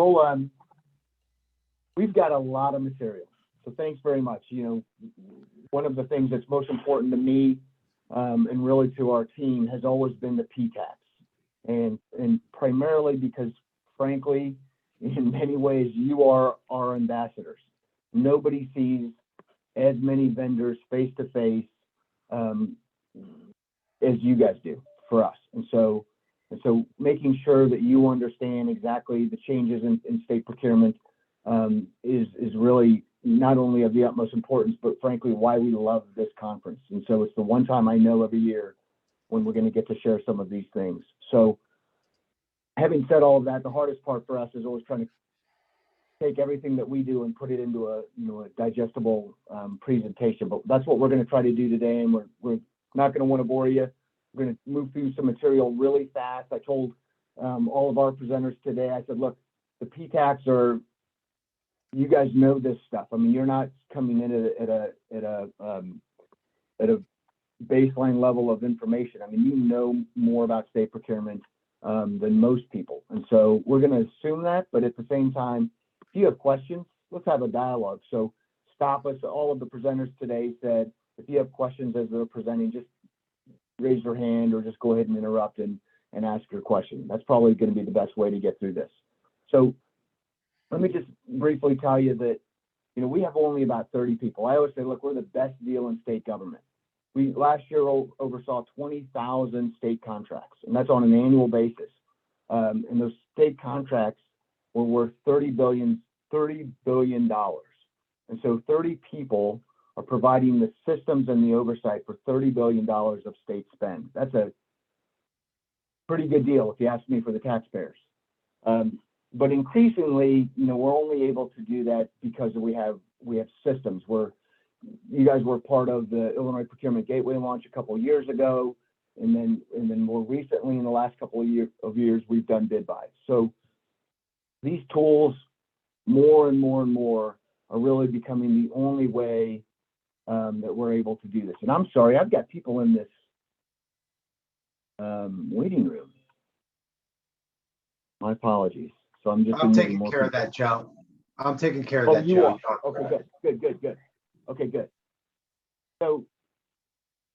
Well, we've got a lot of materials, so thanks very much. You know, one of the things that's most important to me and really to our team has always been the PTACs, and primarily because, frankly, in many ways, you are our ambassadors. Nobody sees as many vendors face to face as you guys do for us, and so making sure that you understand exactly the changes in state procurement is really not only of the utmost importance, but frankly, why we love this conference. And so it's the one time I know every year when we're going to get to share some of these things. So having said all of that, the hardest part for us is always trying to take everything that we do and put it into a digestible presentation. But that's what we're going to try to do today, and we're not going to want to bore you. We're going to move through some material really fast. I told all of our presenters today, I said, look, the PTACs are, you guys know this stuff. I mean, you're not coming in at a baseline level of information. I mean, you know more about state procurement than most people. And so we're going to assume that, but at the same time, if you have questions, let's have a dialogue. So stop us. All of the presenters today said, if you have questions as they're presenting, just raise your hand or just go ahead and interrupt and ask your question. That's probably going to be the best way to get through this. So let me just briefly tell you that, you know, we have only about 30 people. I always say, look, we're the best deal in state government. We last year oversaw 20,000 state contracts, and that's on an annual basis. And those state contracts were worth $30 billion. And so 30 people are providing the systems and the oversight for $30 billion of state spend. That's a pretty good deal, if you ask me, for the taxpayers. But increasingly, you know, we're only able to do that because we have systems. You guys were part of the Illinois Procurement Gateway launch a couple of years ago, and then more recently, in the last couple of years, we've done bid buys. So these tools, more and more and more, are really becoming the only way that we're able to do this. And I'm sorry, I've got people in this waiting room. My apologies. So I'm taking care of that, Joe. I'm taking care of that, you Joe. Are. Okay, good. Okay, good. So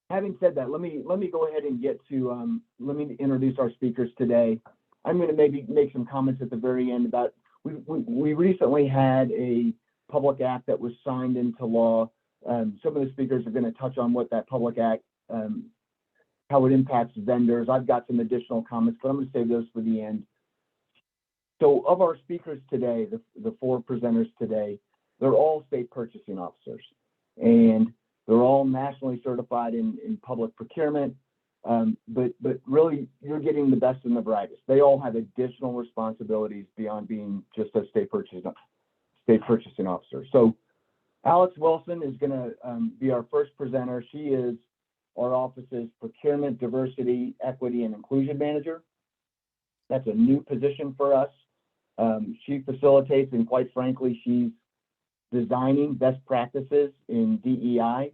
having said that, let me go ahead and get to, let me introduce our speakers today. I'm going to maybe make some comments at the very end about, we recently had a public act that was signed into law. Some of the speakers are going to touch on what that public act, how it impacts vendors. I've got some additional comments, but I'm going to save those for the end. So of our speakers today, the four presenters today, they're all state purchasing officers, and they're all nationally certified in public procurement. But really, you're getting the best and the brightest. They all have additional responsibilities beyond being just a state purchasing officer. So Alex Wilson is going to be our first presenter. She is our office's Procurement, Diversity, Equity, and Inclusion Manager. That's a new position for us. She facilitates, and quite frankly, she's designing best practices in DEI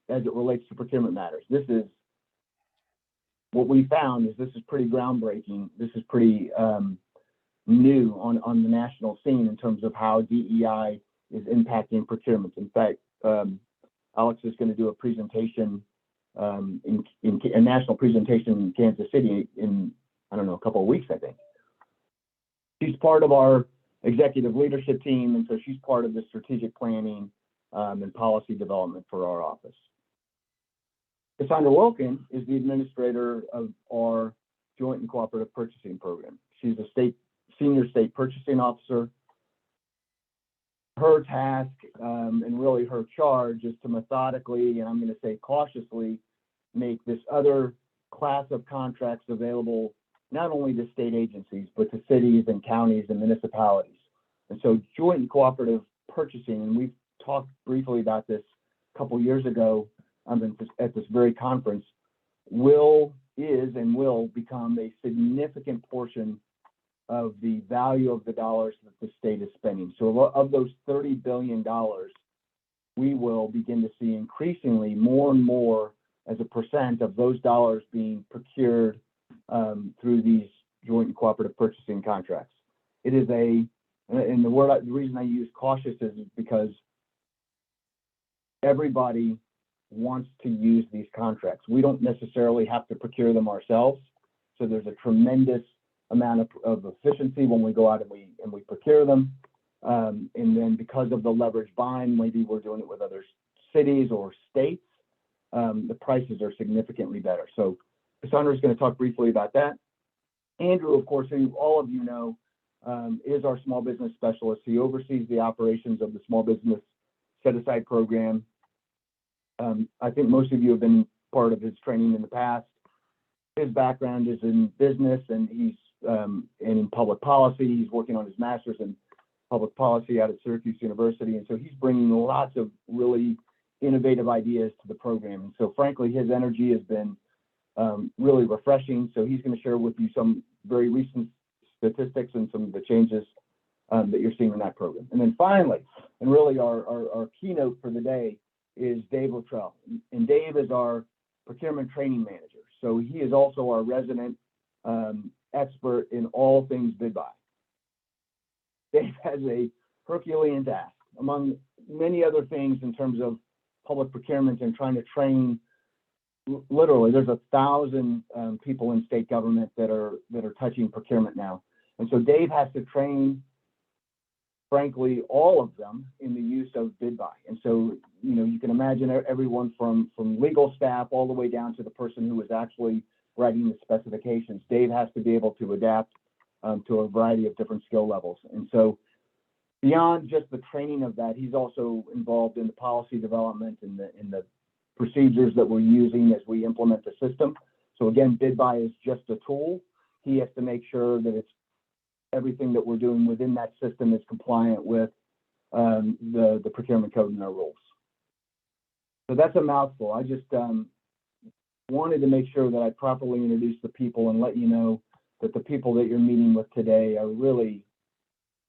as it relates to procurement matters. This is what we found, is this is pretty groundbreaking. This is pretty new on the national scene in terms of how DEI is impacting procurement. In fact, Alex is going to do a presentation, a national presentation in Kansas City in, I don't know, a couple of weeks, I think. She's part of our executive leadership team, and so she's part of the strategic planning and policy development for our office. Cassandra Wilkin is the administrator of our Joint and Cooperative Purchasing Program. She's a senior state purchasing officer. Her task and really her charge is to methodically, and I'm going to say cautiously, make this other class of contracts available not only to state agencies, but to cities and counties and municipalities. And so joint and cooperative purchasing, and we've talked briefly about this a couple years ago at this very conference, is and will become a significant portion of the value of the dollars that the state is spending. So of those $30 billion, we will begin to see increasingly more and more as a percent of those dollars being procured through these joint and cooperative purchasing contracts. It is a And the reason I use cautious is because everybody wants to use these contracts. We don't necessarily have to procure them ourselves. So there's a tremendous amount of efficiency when we go out and we procure them. And then because of the leverage buying, maybe we're doing it with other cities or states, the prices are significantly better. So Cassandra is going to talk briefly about that. Andrew, of course, who all of you know, is our small business specialist. He oversees the operations of the small business set-aside program. I think most of you have been part of his training in the past. His background is in business, and he's in public policy. He's working on his master's in public policy out at Syracuse University. And so he's bringing lots of really innovative ideas to the program. And so frankly, his energy has been really refreshing. So he's going to share with you some very recent statistics and some of the changes that you're seeing in that program. And then finally, and really our keynote for the day, is Dave Luttrell. And Dave is our procurement training manager. So he is also our resident expert in all things bid buy. Dave has a Herculean task, among many other things in terms of public procurement and trying to train. Literally, there's 1,000 people in state government that are touching procurement now. And so Dave has to train, frankly, all of them in the use of bid buy. And so, you can imagine everyone from legal staff all the way down to the person who is actually writing the specifications. Dave has to be able to adapt to a variety of different skill levels. And so beyond just the training of that, he's also involved in the policy development and the procedures that we're using as we implement the system. So again, bid buy is just a tool. He has to make sure that everything that we're doing within that system is compliant with the procurement code and our rules. So that's a mouthful. I just wanted to make sure that I properly introduce the people and let you know that the people that you're meeting with today are really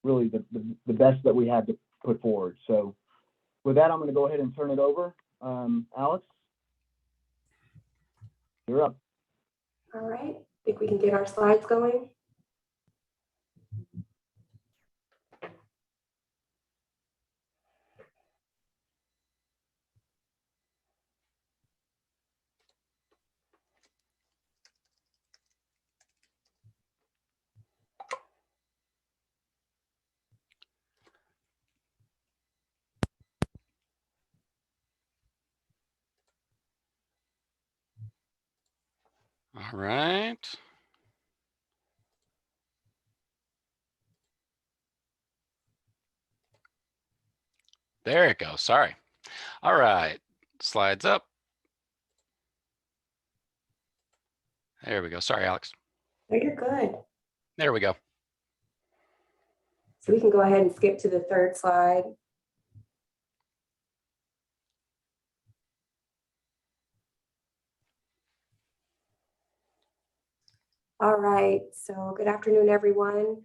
the best that we had to put forward. So with that, I'm going to go ahead and turn it over. Alex, you're up. All right, I think we can get our slides going. All right. There it goes. Sorry. All right. Slides up. There we go. Sorry, Alex. No, you're good. There we go. So we can go ahead and skip to the third slide. All right, so good afternoon, everyone.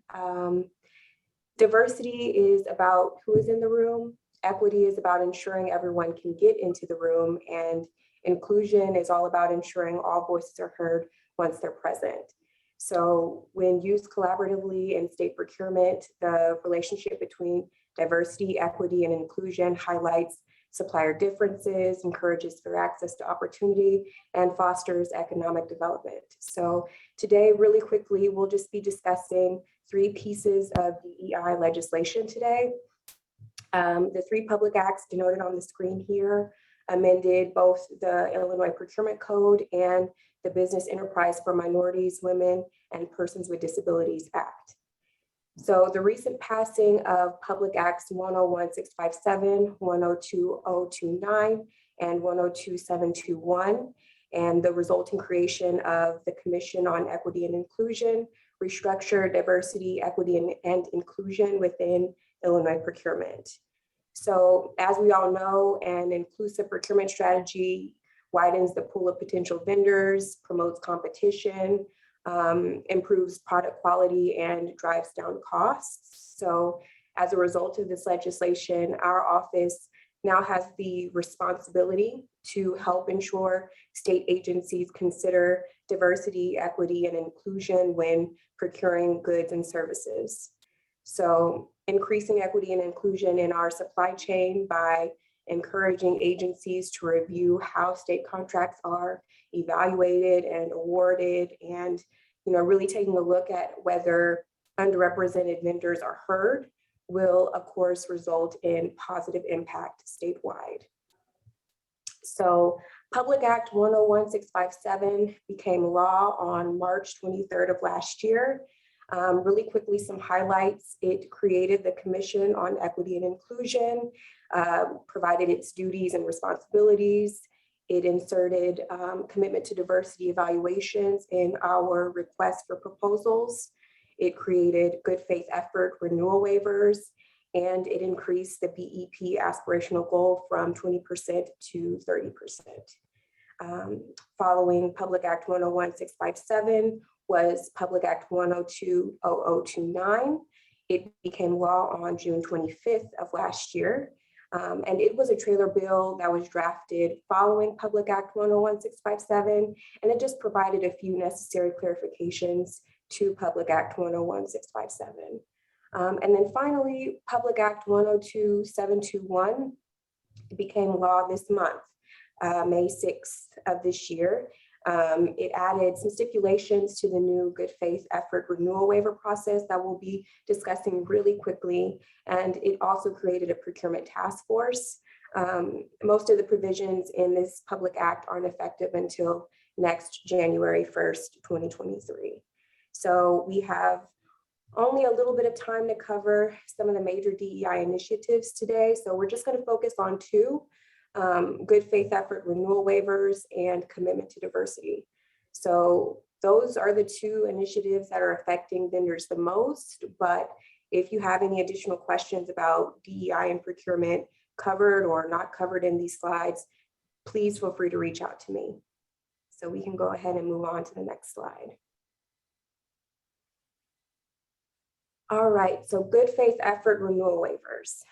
Diversity is about who is in the room. Equity is about ensuring everyone can get into the room, and inclusion is all about ensuring all voices are heard once they're present. So when used collaboratively in state procurement, the relationship between diversity, equity, and inclusion highlights supplier differences, encourages fair access to opportunity, and fosters economic development. So today, really quickly, we'll just be discussing 3 pieces of DEI legislation today. The 3 public acts denoted on the screen here amended both the Illinois Procurement Code and the Business Enterprise for Minorities, Women, and Persons with Disabilities Act. So the recent passing of Public Acts 101-657, 102-029, and 102-721, and the resulting creation of the Commission on Equity and Inclusion, restructured diversity, equity, and inclusion within Illinois procurement. So as we all know, an inclusive procurement strategy widens the pool of potential vendors, promotes competition, improves product quality, and drives down costs. So as a result of this legislation, our office now has the responsibility to help ensure state agencies consider diversity, equity, and inclusion when procuring goods and services. So increasing equity and inclusion in our supply chain by encouraging agencies to review how state contracts are evaluated and awarded, and really taking a look at whether underrepresented vendors are heard will, of course, result in positive impact statewide. So Public Act 101-657 became law on March 23rd of last year. Really quickly, some highlights. It created the Commission on Equity and Inclusion, provided its duties and responsibilities. It inserted commitment to diversity evaluations in our request for proposals. It created good faith effort renewal waivers, and it increased the BEP aspirational goal from 20% to 30%. Following Public Act 101-657 was Public Act 102-0029. It became law on June 25th of last year. And it was a trailer bill that was drafted following Public Act 101-657, and it just provided a few necessary clarifications to Public Act 101-657. And then finally, Public Act 102-721 became law this month, May 6th of this year. It added some stipulations to the new good faith effort renewal waiver process that we'll be discussing really quickly. And it also created a procurement task force. Most of the provisions in this public act aren't effective until next January 1st, 2023. So we have only a little bit of time to cover some of the major DEI initiatives today. So we're just going to focus on two. Good faith effort renewal waivers and commitment to diversity. So those are the two initiatives that are affecting vendors the most. But if you have any additional questions about DEI and procurement covered or not covered in these slides, please feel free to reach out to me. So we can go ahead and move on to the next slide. All right, so good faith effort renewal waivers.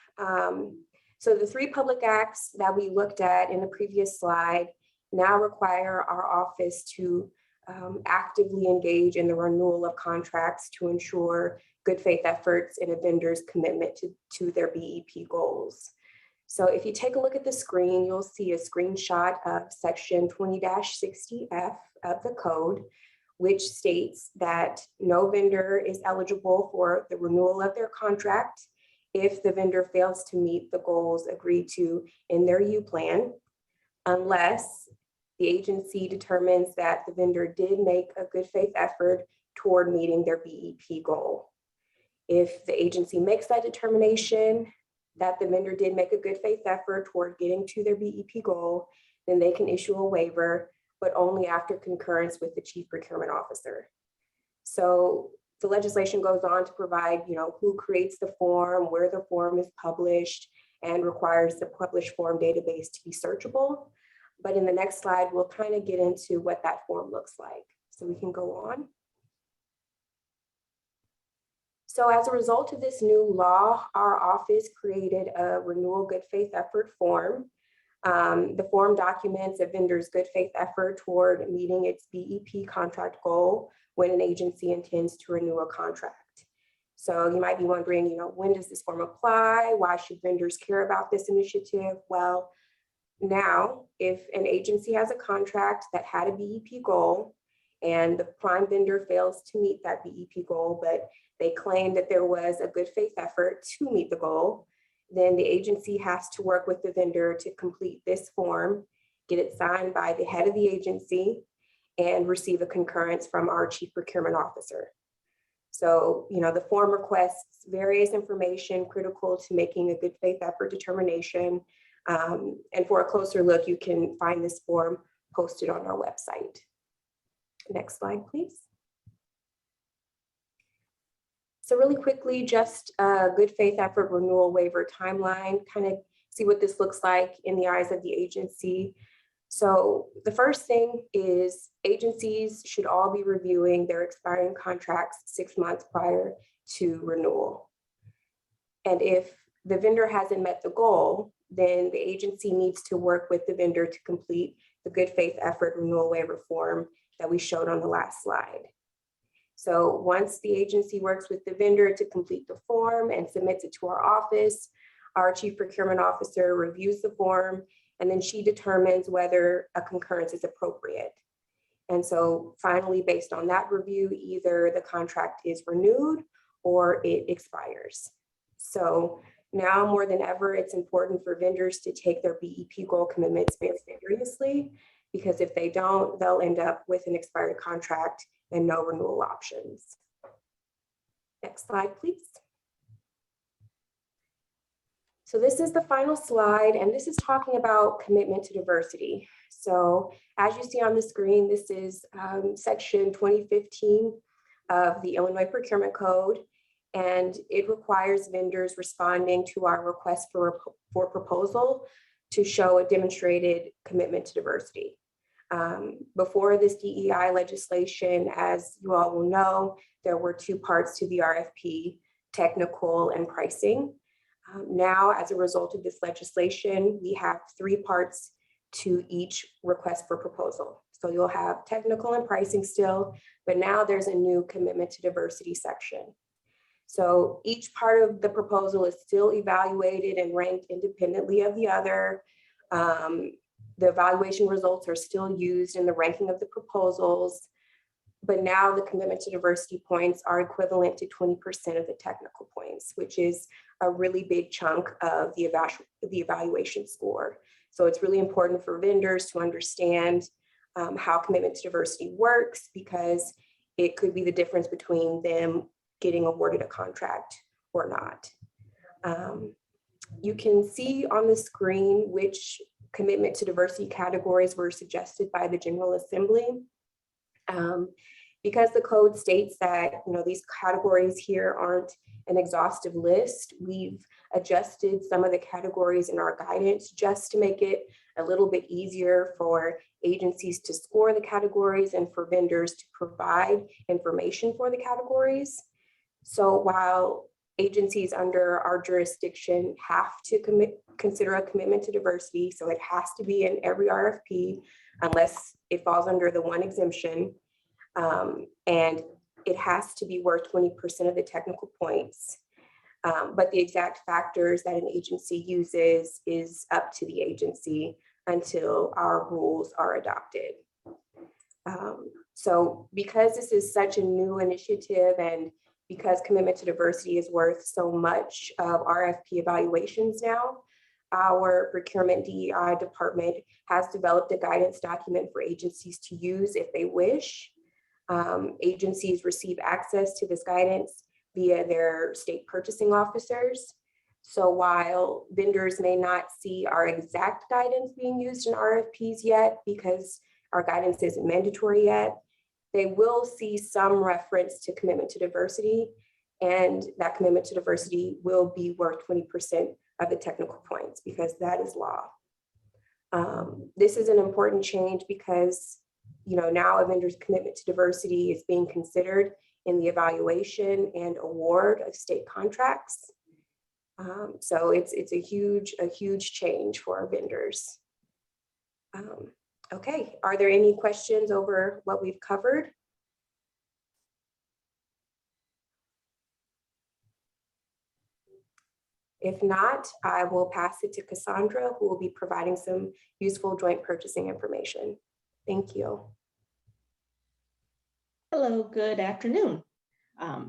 So the three public acts that we looked at in the previous slide now require our office to actively engage in the renewal of contracts to ensure good faith efforts in a vendor's commitment to their BEP goals. So if you take a look at the screen, you'll see a screenshot of section 20-60F of the code, which states that no vendor is eligible for the renewal of their contract if the vendor fails to meet the goals agreed to in their U plan, unless the agency determines that the vendor did make a good faith effort toward meeting their BEP goal. If the agency makes that determination that the vendor did make a good faith effort toward getting to their BEP goal, then they can issue a waiver, but only after concurrence with the Chief Procurement Officer. So the legislation goes on to provide, who creates the form, where the form is published, and requires the published form database to be searchable. But in the next slide, we'll kind of get into what that form looks like. So we can go on. So as a result of this new law, our office created a renewal good faith effort form. The form documents a vendor's good faith effort toward meeting its BEP contract goal when an agency intends to renew a contract. So you might be wondering, when does this form apply? Why should vendors care about this initiative? Well, now, if an agency has a contract that had a BEP goal and the prime vendor fails to meet that BEP goal, but they claim that there was a good faith effort to meet the goal, then the agency has to work with the vendor to complete this form, get it signed by the head of the agency, and receive a concurrence from our Chief Procurement Officer. So, the form requests various information critical to making a good faith effort determination. And for a closer look, you can find this form posted on our website. Next slide, please. So really quickly, just a good faith effort renewal waiver timeline, kind of see what this looks like in the eyes of the agency. So the first thing is agencies should all be reviewing their expiring contracts 6 months prior to renewal. And if the vendor hasn't met the goal, then the agency needs to work with the vendor to complete the good faith effort renewal waiver form that we showed on the last slide. So once the agency works with the vendor to complete the form and submits it to our office, our Chief Procurement Officer reviews the form, and then she determines whether a concurrence is appropriate. And so finally, based on that review, either the contract is renewed or it expires. So now more than ever, it's important for vendors to take their BEP goal commitments very seriously, because if they don't, they'll end up with an expired contract and no renewal options. Next slide, please. So this is the final slide, and this is talking about commitment to diversity. So as you see on the screen, this is section 2015 of the Illinois Procurement Code, and it requires vendors responding to our request for proposal to show a demonstrated commitment to diversity. Before this DEI legislation, as you all will know, there were two parts to the RFP, technical and pricing. Now, as a result of this legislation, we have three parts to each request for proposal. So you'll have technical and pricing still, but now there's a new commitment to diversity section. So each part of the proposal is still evaluated and ranked independently of the other. The evaluation results are still used in the ranking of the proposals, but now the commitment to diversity points are equivalent to 20% of the technical points, which is a really big chunk of the evaluation score. So it's really important for vendors to understand how commitment to diversity works, because it could be the difference between them getting awarded a contract or not. You can see on the screen which commitment to diversity categories were suggested by the General Assembly. Because the code states that these categories here aren't an exhaustive list, we've adjusted some of the categories in our guidance just to make it a little bit easier for agencies to score the categories and for vendors to provide information for the categories. So while agencies under our jurisdiction have to consider a commitment to diversity, so it has to be in every RFP unless it falls under the one exemption, and it has to be worth 20% of the technical points. But the exact factors that an agency uses is up to the agency until our rules are adopted. So because this is such a new initiative, and because commitment to diversity is worth so much of RFP evaluations now, our procurement DEI department has developed a guidance document for agencies to use if they wish. Agencies receive access to this guidance via their state purchasing officers. So while vendors may not see our exact guidance being used in RFPs yet, because our guidance isn't mandatory yet, they will see some reference to commitment to diversity, and that commitment to diversity will be worth 20% of the technical points, because that is law. This is an important change because now a vendor's commitment to diversity is being considered in the evaluation and award of state contracts. So it's a huge change for our vendors. Okay, are there any questions over what we've covered? If not, I will pass it to Cassandra, who will be providing some useful joint purchasing information. Thank you. Hello, good afternoon. I'd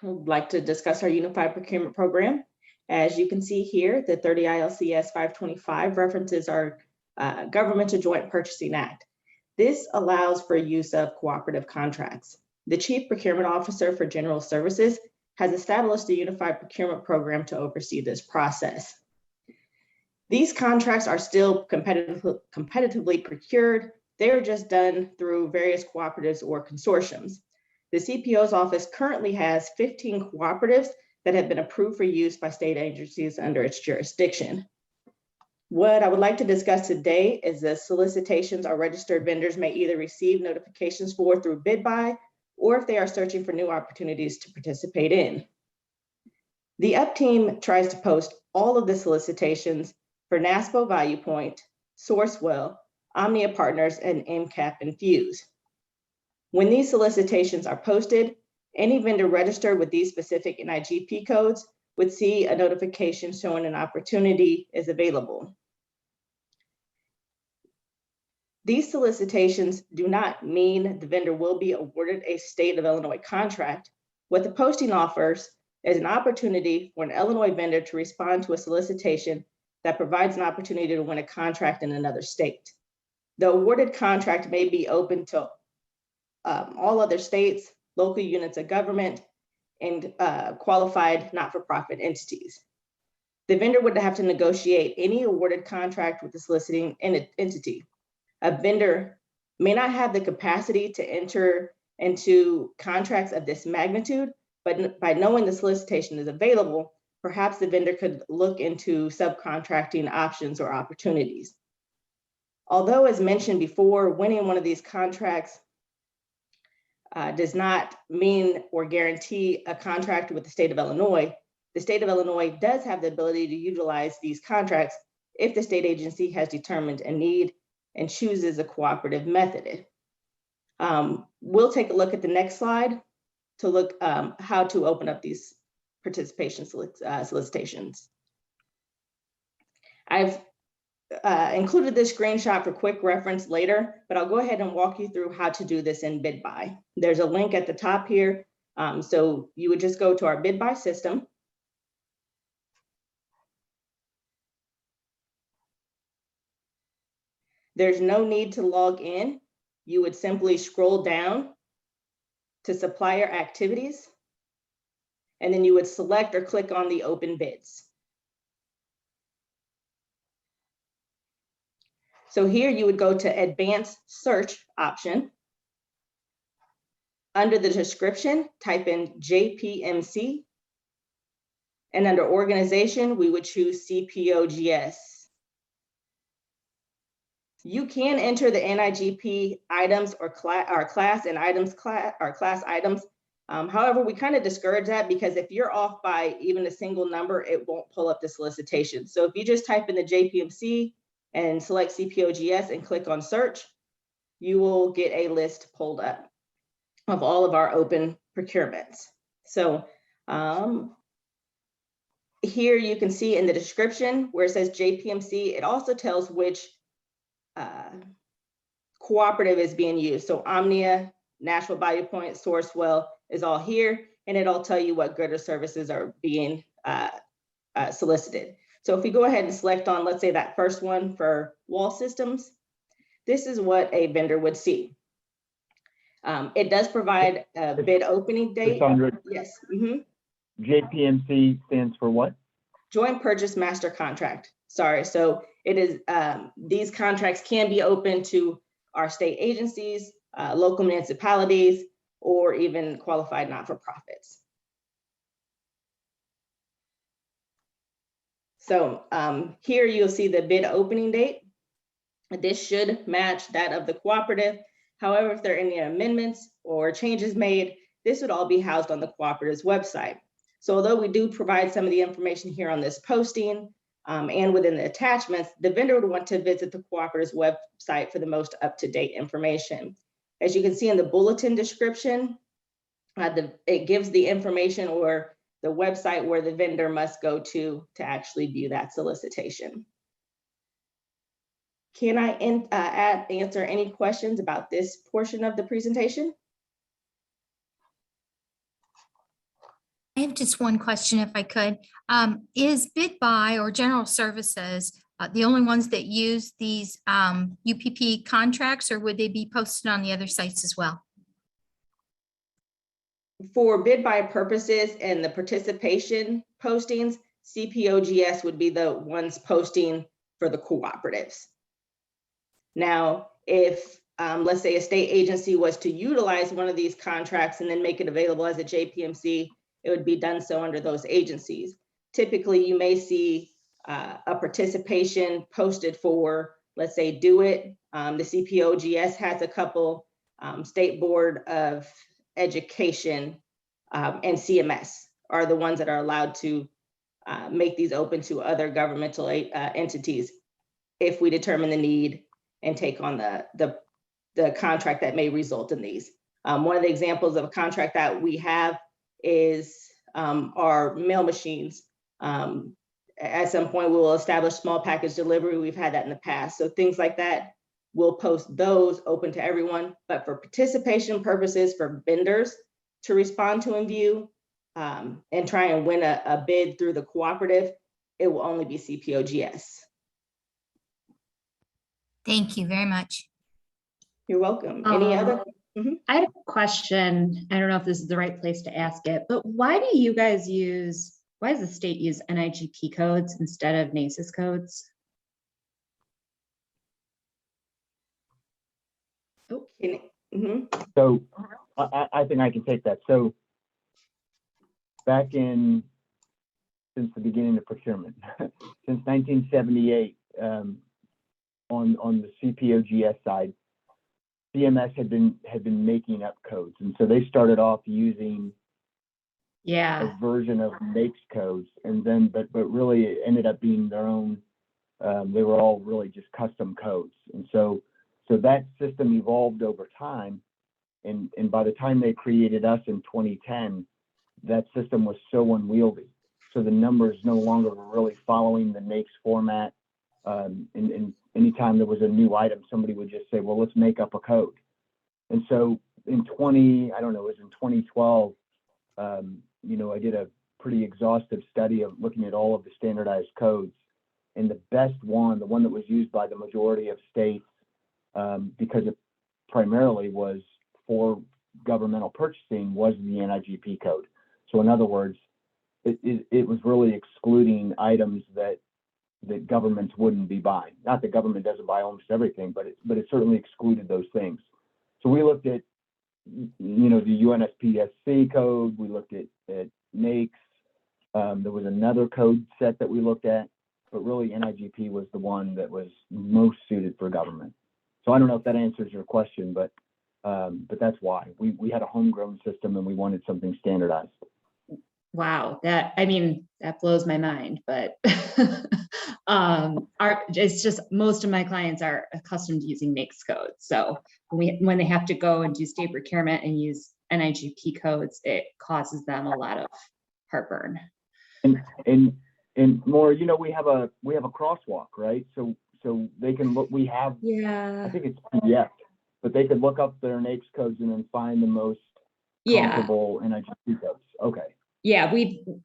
like to discuss our Unified Procurement Program. As you can see here, the 30 ILCS 525 references our Governmental Joint Purchasing Act. This allows for use of cooperative contracts. The Chief Procurement Officer for General Services has established a Unified Procurement Program to oversee this process. These contracts are still competitively procured. They are just done through various cooperatives or consortiums. The CPO's office currently has 15 cooperatives that have been approved for use by state agencies under its jurisdiction. What I would like to discuss today is the solicitations our registered vendors may either receive notifications for through bid buy, or if they are searching for new opportunities to participate in. The UP team tries to post all of the solicitations for NASPO Value Point, Sourcewell, Omnia Partners, and MCAP and Fuse. When these solicitations are posted, any vendor registered with these specific NIGP codes would see a notification showing an opportunity is available. These solicitations do not mean the vendor will be awarded a state of Illinois contract. What the posting offers is an opportunity for an Illinois vendor to respond to a solicitation that provides an opportunity to win a contract in another state. The awarded contract may be open to all other states, local units of government, and qualified not-for-profit entities. The vendor would have to negotiate any awarded contract with the soliciting entity. A vendor may not have the capacity to enter into contracts of this magnitude, but by knowing the solicitation is available, perhaps the vendor could look into subcontracting options or opportunities. Although, as mentioned before, winning one of these contracts does not mean or guarantee a contract with the state of Illinois. The state of Illinois does have the ability to utilize these contracts if the state agency has determined a need and chooses a cooperative method. We'll take a look at the next slide to look how to open up these participation solicitations. I've included this screenshot for quick reference later, but I'll go ahead and walk you through how to do this in BidBuy. There's a link at the top here. So you would just go to our BidBuy system. There's no need to log in. You would simply scroll down to supplier activities, and then you would select or click on the open bids. So here you would go to advanced search option. Under the description, type in JPMC, and under organization, we would choose CPOGS. You can enter the NIGP items or class items. However, we kind of discourage that because if you're off by even a single number, it won't pull up the solicitation. So if you just type in the JPMC and select CPOGS and click on search, you will get a list pulled up of all of our open procurements. So here you can see in the description where it says JPMC, it also tells which cooperative is being used. So Omnia, Nashville Value Point, Sourcewell is all here, and it'll tell you what goods or services are being solicited. So if we go ahead and select on, let's say that first one for wall systems, this is what a vendor would see. It does provide a bid opening date. Sandra, Yes. JPMC stands for what? Joint Purchase Master Contract. Sorry, so it is, these contracts can be open to our state agencies, local municipalities, or even qualified not-for-profits. So here you'll see the bid opening date. This should match that of the cooperative. However, if there are any amendments or changes made, this would all be housed on the cooperative's website. So although we do provide some of the information here on this posting and within the attachments, the vendor would want to visit the cooperative's website for the most up-to-date information. As you can see in the bulletin description, it gives the information or the website where the vendor must go to actually view that solicitation. Can I answer any questions about this portion of the presentation? I have just one question, if I could. Is BidBuy or General Services the only ones that use these UPP contracts, or would they be posted on the other sites as well? For BidBuy purposes and the participation postings, CPOGS would be the ones posting for the cooperatives. Now, if let's say a state agency was to utilize one of these contracts and then make it available as a JPMC, it would be done so under those agencies. Typically, you may see a participation posted for, let's say, Do It. The CPOGS has a couple, State Board of Education and CMS are the ones that are allowed to make these open to other governmental entities if we determine the need and take on the contract that may result in these. One of the examples of a contract that we have is our mail machines. At some point, we will establish small package delivery. We've had that in the past. So things like that, we'll post those open to everyone. But for participation purposes, for vendors to respond to and view and try and win a bid through the cooperative, it will only be CPOGS. Thank you very much. You're welcome. Any other? I had a question. I don't know if this is the right place to ask it, but why does the state use NIGP codes instead of NACES codes? Oh, So I think I can take that. So since the beginning of procurement, since 1978, on the CPOGS side, CMS had been making up codes, and so they started off using a version of NAICS codes, and then but really it ended up being their own. They were all really just custom codes, and so that system evolved over time, and by the time they created us in 2010, that system was so unwieldy. So the numbers no longer were really following the NAICS format. And anytime there was a new item, somebody would just say, well, let's make up a code. And so in 2012, I did a pretty exhaustive study of looking at all of the standardized codes. And the best one, the one that was used by the majority of states, because it primarily was for governmental purchasing, was the NIGP code. So in other words, it was really excluding items that governments wouldn't be buying. Not that government doesn't buy almost everything, but it certainly excluded those things. So we looked at, the UNSPSC code, we looked at NAICS. There was another code set that we looked at, but really NIGP was the one that was most suited for government. So I don't know if that answers your question, but that's why we had a homegrown system and we wanted something standardized. Wow, that blows my mind, but it's just most of my clients are accustomed to using NAICS codes. So when they have to go and do state procurement and use NIGP codes, it causes them a lot of heartburn. And more, we have a crosswalk, right? So they can look. We have, I think it's PDF, but they could look up their NAICS codes and then find the most comparable NIGP codes. Okay. Yeah,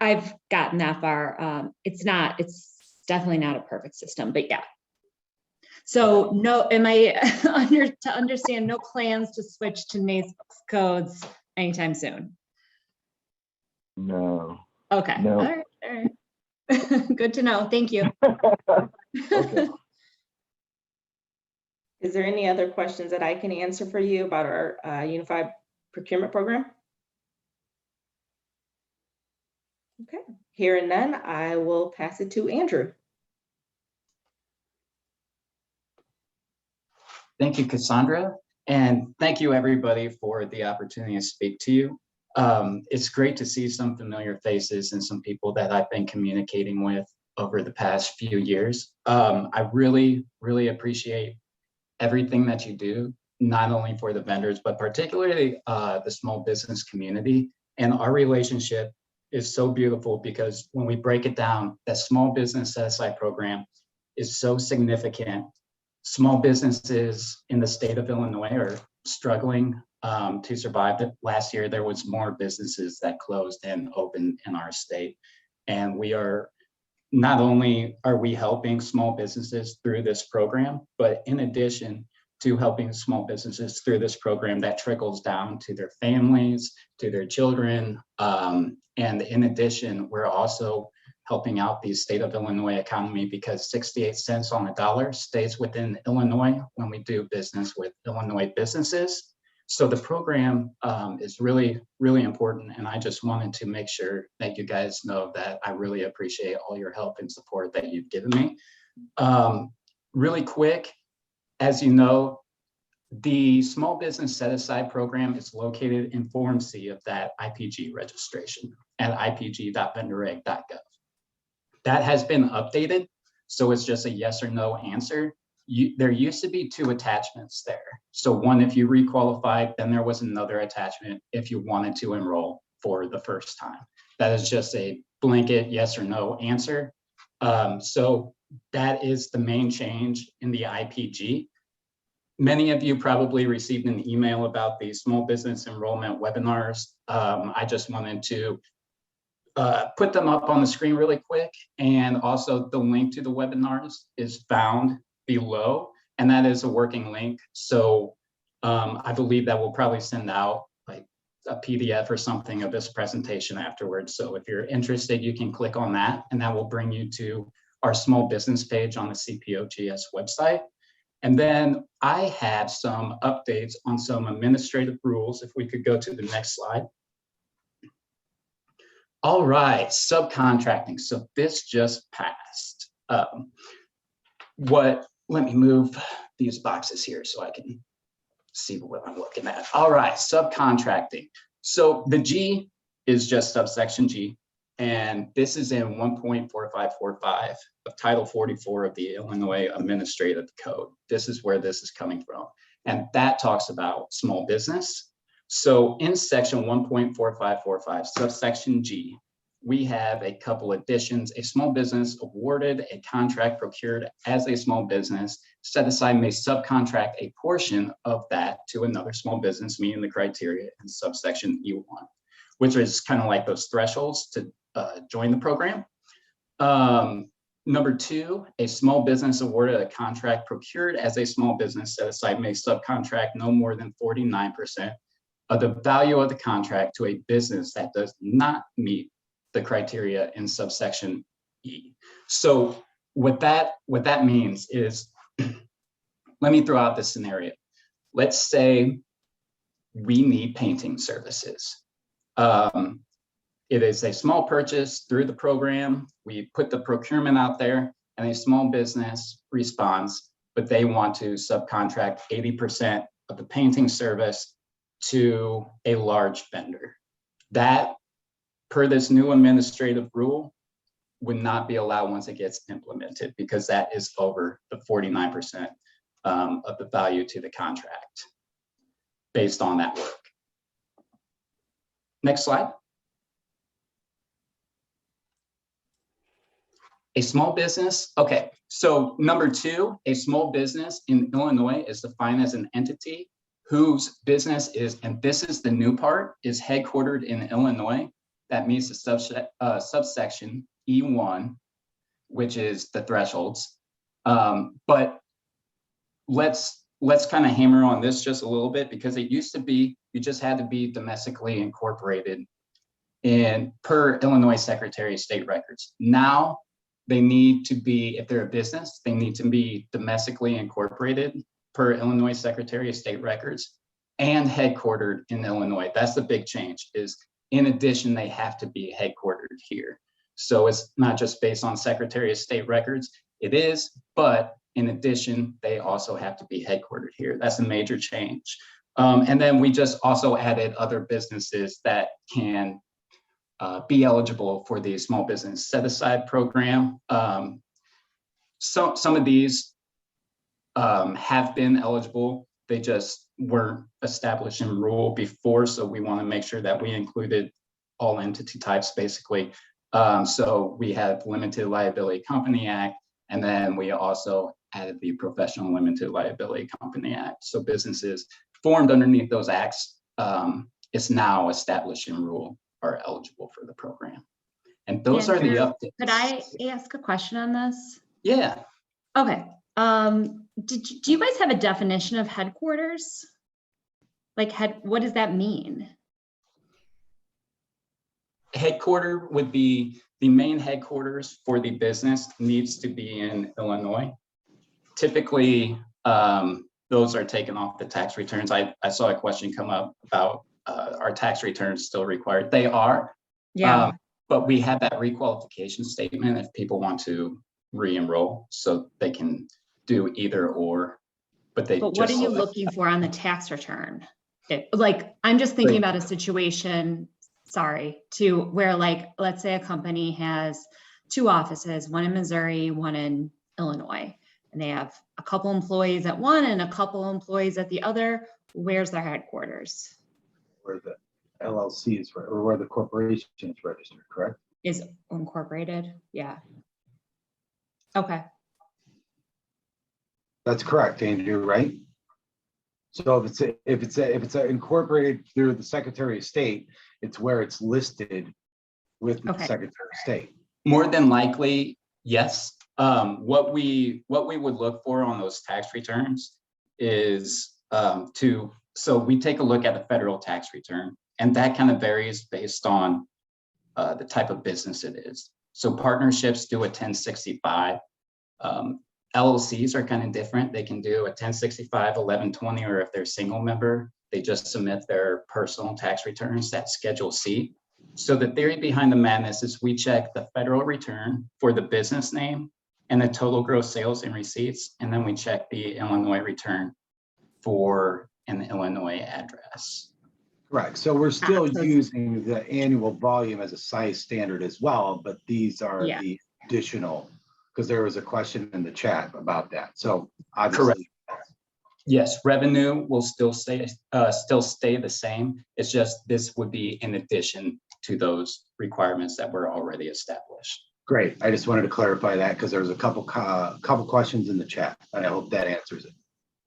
I've gotten that far. It's definitely not a perfect system, but yeah. So no, to understand, no plans to switch to NAICS codes anytime soon? No. Okay. No. All right. Good to know. Thank you. Okay. Is there any other questions that I can answer for you about our unified procurement program? Okay, hearing none, I will pass it to Andrew. Thank you, Cassandra. And thank you, everybody, for the opportunity to speak to you. It's great to see some familiar faces and some people that I've been communicating with over the past few years. I really, really appreciate everything that you do, not only for the vendors, but particularly the small business community. And our relationship is so beautiful because when we break it down, that small business set-aside program is so significant. Small businesses in the state of Illinois are struggling to survive. Last year, there was more businesses that closed and opened in our state. And not only are we helping small businesses through this program, but in addition to helping small businesses through this program, that trickles down to their families, to their children. And in addition, we're also helping out the state of Illinois economy because 68 cents on the dollar stays within Illinois when we do business with Illinois businesses. So the program is really, really important. And I just wanted to make sure that you guys know that I really appreciate all your help and support that you've given me. Really quick, as you know, the Small Business Set-Aside Program is located in Form C of that IPG registration at ipg.vendorreg.gov. That has been updated, so it's just a yes or no answer. there used to be 2 attachments there. So one, if you requalified, then there was another attachment if you wanted to enroll for the first time. That is just a blanket yes or no answer. So that is the main change in the IPG. Many of you probably received an email about the small business enrollment webinars. I just wanted to put them up on the screen really quick. And also the link to the webinars is found below, and that is a working link. So I believe that we'll probably send out like a PDF or something of this presentation afterwards. So if you're interested, you can click on that, and that will bring you to our small business page on the CPOGS website. And then I have some updates on some administrative rules. If we could go to the next slide. All right, subcontracting. So this just passed. Let me move these boxes here so I can see what I'm looking at. All right, subcontracting. So the G is just subsection G, and this is in 1.4545 of Title 44 of the Illinois Administrative Code. This is where this is coming from. And that talks about small business. So in section 1.4545, subsection G, we have a couple additions. A small business awarded a contract procured as a small business set aside may subcontract a portion of that to another small business meeting the criteria in subsection E1, which is kind of like those thresholds to join the program. Number 2, a small business awarded a contract procured as a small business set aside may subcontract no more than 49% of the value of the contract to a business that does not meet the criteria in subsection E. So what that means is, let me throw out this scenario. Let's say we need painting services. It is a small purchase through the program. We put the procurement out there, and a small business responds, but they want to subcontract 80% of the painting service to a large vendor. That, per this new administrative rule, would not be allowed once it gets implemented, because that is over the 49% of the value to the contract based on that work. Next slide. A small business, okay, so number 2, a small business in Illinois is defined as an entity whose business is, and this is the new part, is headquartered in Illinois. That meets the subsection E1, which is the thresholds. But let's kind of hammer on this just a little bit, because it used to be you just had to be domestically incorporated in per Illinois Secretary of State records. Now they need to be, if they're a business, they need to be domestically incorporated per Illinois Secretary of State records and headquartered in Illinois. That's the big change, is in addition, they have to be headquartered here. So it's not just based on Secretary of State records. It is, but in addition, they also have to be headquartered here. That's a major change. And then we just also added other businesses that can be eligible for the small business set aside program. Some of these have been eligible. They just weren't established in rule before, so we want to make sure that we included all entity types, basically. So we have Limited Liability Company Act, and then we also added the Professional Limited Liability Company Act. So businesses formed underneath those acts, it's now established in rule, are eligible for the program. And those are the updates. Could I ask a question on this? Yeah. Okay. Do you guys have a definition of headquarters? Like, what does that mean? Headquarter would be the main headquarters for the business needs to be in Illinois. Typically, those are taken off the tax returns. I saw a question come up about are tax returns still required? They are. Yeah. But we have that requalification statement if people want to re-enroll, so they can do either or. But what are you looking for on the tax return? Like, I'm just thinking about a situation, to where, like, let's say a company has 2 offices, one in Missouri, one in Illinois. and they have a couple employees at one and a couple employees at the other, where's their headquarters? Where the LLC is, or where the corporation is registered, correct? Is incorporated, yeah. Okay, That's correct, Andrew, right? So if it's incorporated through the Secretary of State, it's where it's listed with the Okay. Secretary of State. More than likely, yes. What we would look for on those tax returns is so we take a look at the federal tax return, and that kind of varies based on the type of business it is. So partnerships do a 1065. LLCs are kind of different. They can do a 1065, 1120, or if they're single member, they just submit their personal tax returns, that's Schedule C. So the theory behind the madness is we check the federal return for the business name and the total gross sales and receipts, and then we check the Illinois return for an Illinois address. Correct. So we're still So- using the annual volume as a size standard as well, but these are Yeah. the additional, because there was a question in the chat about that. So obviously, Yes, revenue will still stay the same. It's just this would be in addition to those requirements that were already established. great. I just wanted to clarify that because there was a couple questions in the chat, and I hope that answers it.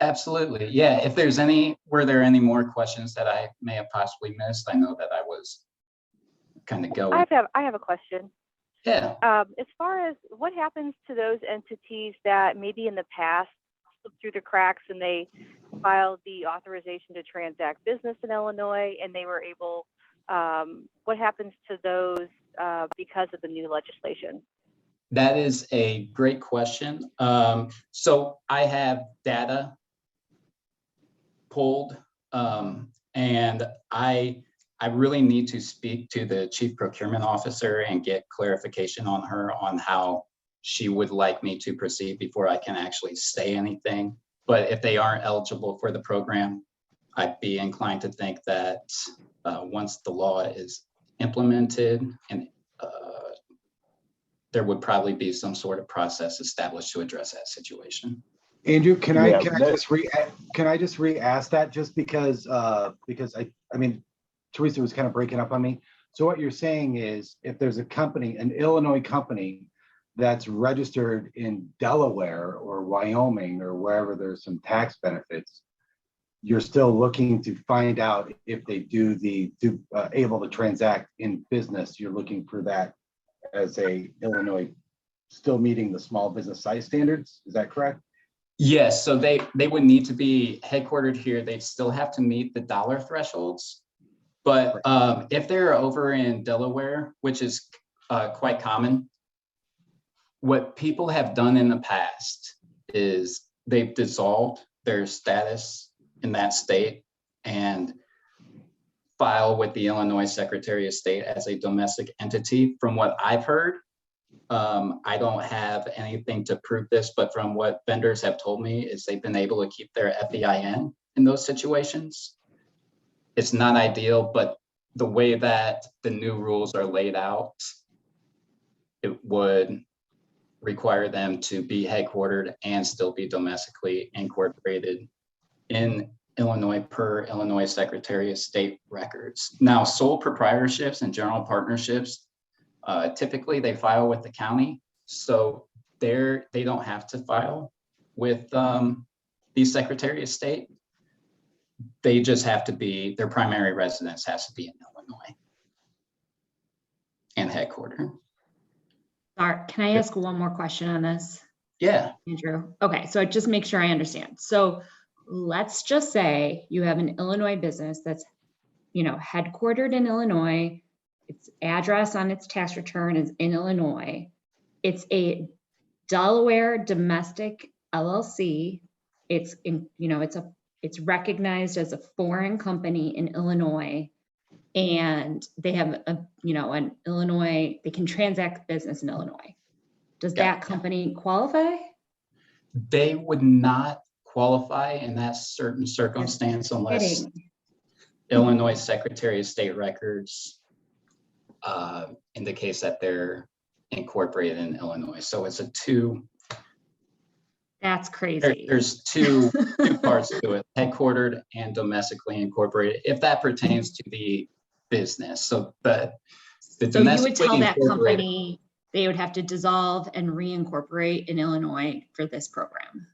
Absolutely. Yeah. If there's were there any more questions that I may have possibly missed? I know that I was kind of going. I have a question. Yeah. As far as what happens to those entities that maybe in the past slipped through the cracks and they filed the authorization to transact business in Illinois and they were able, what happens to those because of the new legislation? That is a great question. So I have data pulled, and I really need to speak to the Chief Procurement Officer and get clarification on her on how she would like me to proceed before I can actually say anything. But if they aren't eligible for the program, I'd be inclined to think that once the law is implemented, and there would probably be some sort of process established to address that situation. Andrew, can I Yeah, just re-ask that just because I mean, Teresa was kind of breaking up on me. So what you're saying is if there's a company, an Illinois company that's registered in Delaware or Wyoming or wherever there's some tax benefits, you're still looking to find out if they able to transact in business. You're looking for that as a Illinois, still meeting the small business size standards. Is that correct? Yes, so they would need to be headquartered here. They'd still have to meet the dollar thresholds. But if they're over in Delaware, which is quite common, what people have done in the past is they've dissolved their status in that state and file with the Illinois Secretary of State as a domestic entity. From what I've heard, I don't have anything to prove this, but from what vendors have told me is they've been able to keep their FEIN in those situations. It's not ideal, but the way that the new rules are laid out, it would require them to be headquartered and still be domestically incorporated in Illinois per Illinois Secretary of State records. Now, sole proprietorships and general partnerships, typically they file with the county, so they don't have to file with the Secretary of State. They just have to be, their primary residence has to be in Illinois and headquartered. Art, can I ask one more question on this, Yeah. Andrew? Okay, so just make sure I understand. So let's just say you have an Illinois business that's, headquartered in Illinois. Its address on its tax return is in Illinois. It's a Delaware domestic LLC. It's it's recognized as a foreign company in Illinois, and they have an Illinois, they can transact business in Illinois. Does Yeah. that company qualify? They would not qualify in that certain circumstance unless Kidding. Illinois Secretary of State records indicates that they're incorporated in Illinois. So it's That's crazy. There's two parts to it, headquartered and domestically incorporated, if that pertains to the business. So, but the So you would domestically tell that incorporated, company they would have to dissolve and reincorporate in Illinois for this program.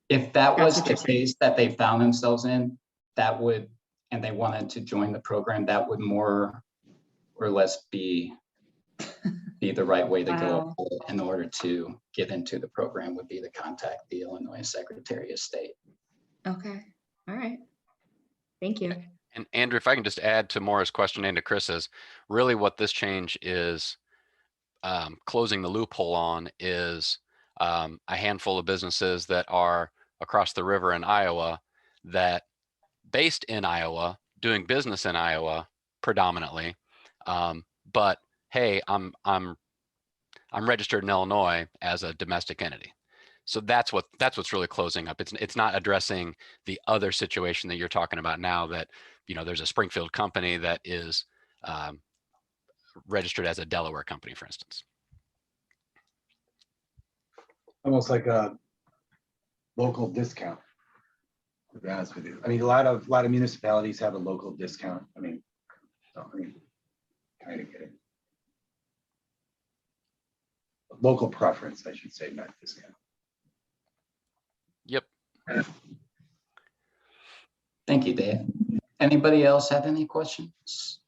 if that That's was what the you're saying. case that they found themselves in, that would, and they wanted to join the program, that would more or less be the right way to Wow. go in order to get into the program, would be to contact the Illinois Secretary of State. Okay. All right. Thank you. And Andrew, if I can just add to Maura's question and to Chris's, really what this change is closing the loophole on is a handful of businesses that are across the river in Iowa that based in Iowa, doing business in Iowa predominantly, but hey, I'm registered in Illinois as a domestic entity. So that's what's really closing up. It's not addressing the other situation that you're talking about now, that there's a Springfield company that is registered as a Delaware company, for instance. Almost like a local discount, to be honest with you. I mean, a lot of municipalities have a local discount. I mean, kind of get it. Local preference, I should say, not discount. Yep. Thank you, Dave. Anybody else have any questions?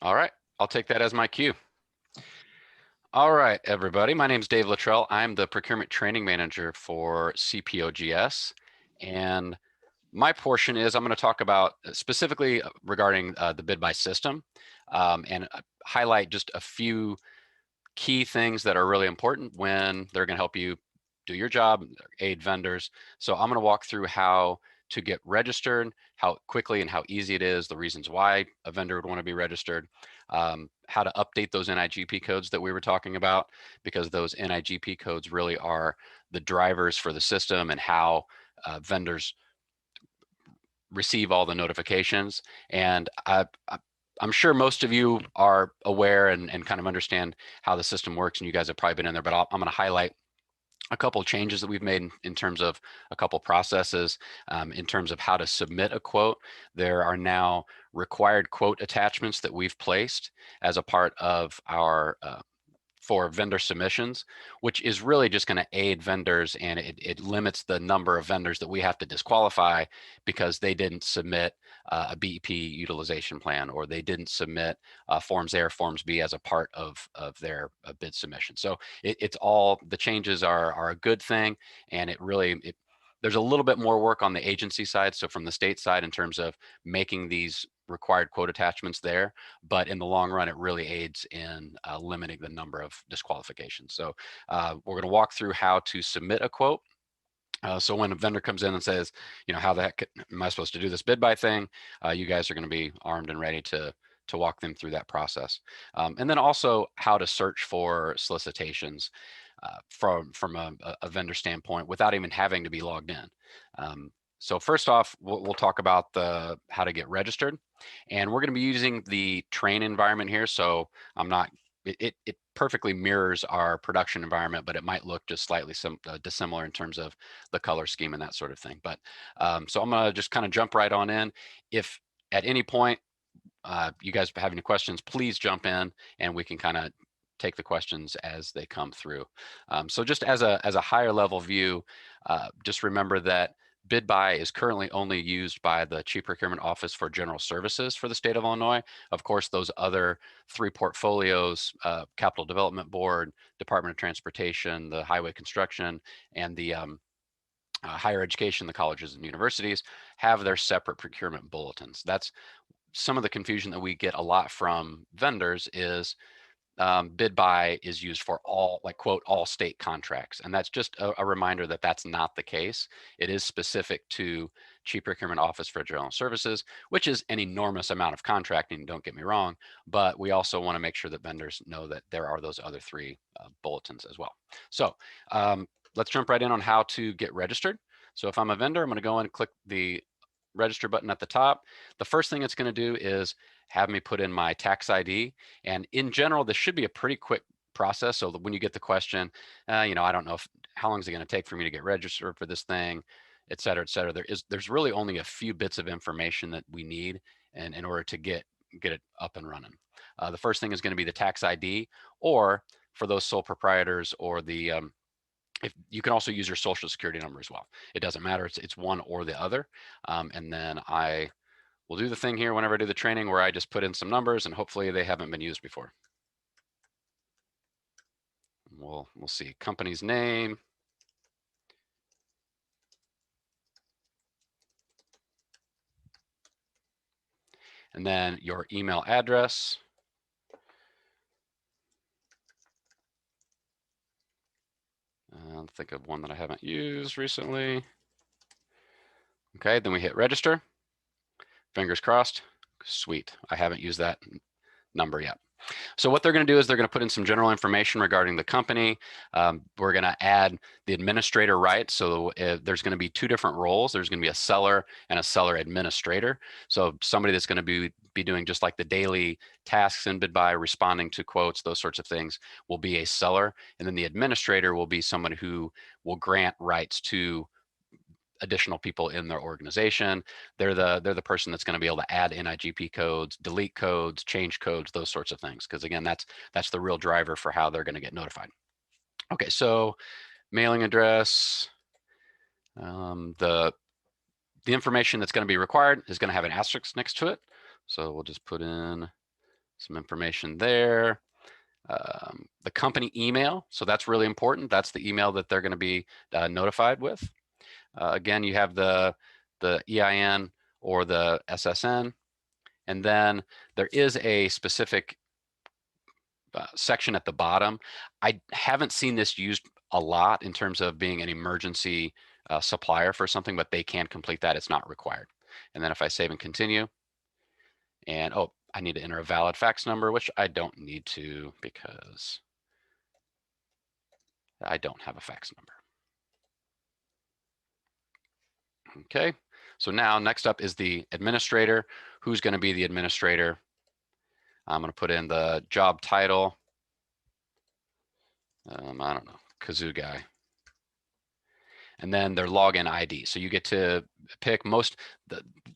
All right, I'll take that as my cue. All right, everybody. My name is Dave Luttrell. I'm the procurement training manager for CPOGS. And my portion is I'm going to talk about specifically regarding the bid buy system and highlight just a few key things that are really important when they're going to help you do your job, aid vendors. So I'm going to walk through how to get registered, how quickly and how easy it is, the reasons why a vendor would want to be registered, how to update those NIGP codes that we were talking about, because those NIGP codes really are the drivers for the system and how vendors receive all the notifications. And I'm sure most of you are aware and kind of understand how the system works, and you guys have probably been in there, but I'm going to highlight a couple of changes that we've made in terms of a couple processes. In terms of how to submit a quote, there are now required quote attachments that we've placed as a part of our for vendor submissions, which is really just going to aid vendors, and it limits the number of vendors that we have to disqualify because they didn't submit a BEP utilization plan, or they didn't submit Forms A or Forms B as a part of their bid submission. So it's all, the changes are a good thing, and there's a little bit more work on the agency side, so from the state side, in terms of making these required quote attachments there, but in the long run, it really aids in limiting the number of disqualifications. So we're going to walk through how to submit a quote. So when a vendor comes in and says, how the heck am I supposed to do this bid buy thing? You guys are going to be armed and ready to walk them through that process. And then also how to search for solicitations from a vendor standpoint without even having to be logged in. So first off, we'll talk about how to get registered, and we're going to be using the train environment here. So it perfectly mirrors our production environment, but it might look just slightly dissimilar in terms of the color scheme and that sort of thing. But so I'm going to just kind of jump right on in. If at any point you guys have any questions, please jump in and we can kind of take the questions as they come through. So just as a higher level view, just remember that bid buy is currently only used by the Chief Procurement Office for General Services for the state of Illinois. Of course, those other three portfolios, Capital Development Board, Department of Transportation, the Highway Construction, and the higher education, the colleges and universities, have their separate procurement bulletins. That's some of the confusion that we get a lot from vendors is bid buy is used for all, like, quote, all state contracts. And that's just a reminder that that's not the case. It is specific to Chief Procurement Office for General Services, which is an enormous amount of contracting, don't get me wrong, but we also want to make sure that vendors know that there are those other three bulletins as well. So let's jump right in on how to get registered. So if I'm a vendor, I'm going to go in and click the register button at the top. The first thing it's going to do is have me put in my tax ID. And in general, this should be a pretty quick process. So that when you get the question, I don't know how long is it going to take for me to get registered for this thing, et cetera, et cetera. There's really only a few bits of information that we need and in order to get it up and running. The first thing is going to be the tax ID, or for those sole proprietors or the if you can also use your social security number as well. It doesn't matter. It's one or the other. And then I will do the thing here whenever I do the training where I just put in some numbers and hopefully they haven't been used before. We'll see company's name. And then your email address. Think of one that I haven't used recently. Okay, then we hit register. Fingers crossed. Sweet. I haven't used that number yet. So what they're going to do is they're going to put in some general information regarding the company. We're going to add the administrator rights. So there's going to be two different roles. There's going to be a seller and a seller administrator. So somebody that's going to be doing just like the daily tasks in BidBuy, responding to quotes, those sorts of things, will be a seller. And then the administrator will be someone who will grant rights to additional people in their organization. They're the person that's going to be able to add NIGP codes, delete codes, change codes, those sorts of things. Because again, that's the real driver for how they're going to get notified. Okay, so mailing address, the information that's going to be required is going to have an asterisk next to it. So we'll just put in some information there. The company email, so that's really important. That's the email that they're going to be notified with. Again, you have the EIN or the SSN, and then there is a specific section at the bottom. I haven't seen this used a lot in terms of being an emergency supplier for something, but they can complete that. It's not required. And then if I save and continue, and I need to enter a valid fax number, which I don't need to because I don't have a fax number. Okay, so now next up is the administrator. Who's going to be the administrator? I'm going to put in the job title. I don't know, kazoo guy. And then their login ID. So you get to pick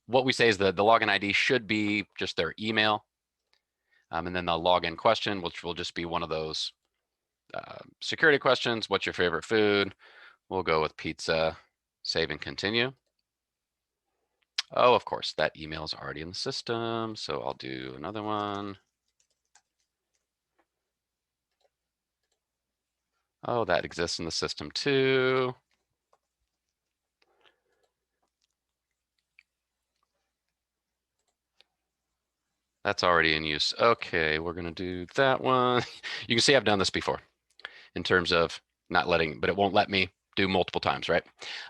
what we say is the login ID should be just their email. And then the login question, which will just be one of those security questions. What's your favorite food? We'll go with pizza. Save and continue. Oh, of course, that email is already in the system. So I'll do another one. Oh, that exists in the system too. That's already in use. Okay, we're going to do that one. You can see I've done this before in terms of not letting, but it won't let me do multiple times, right?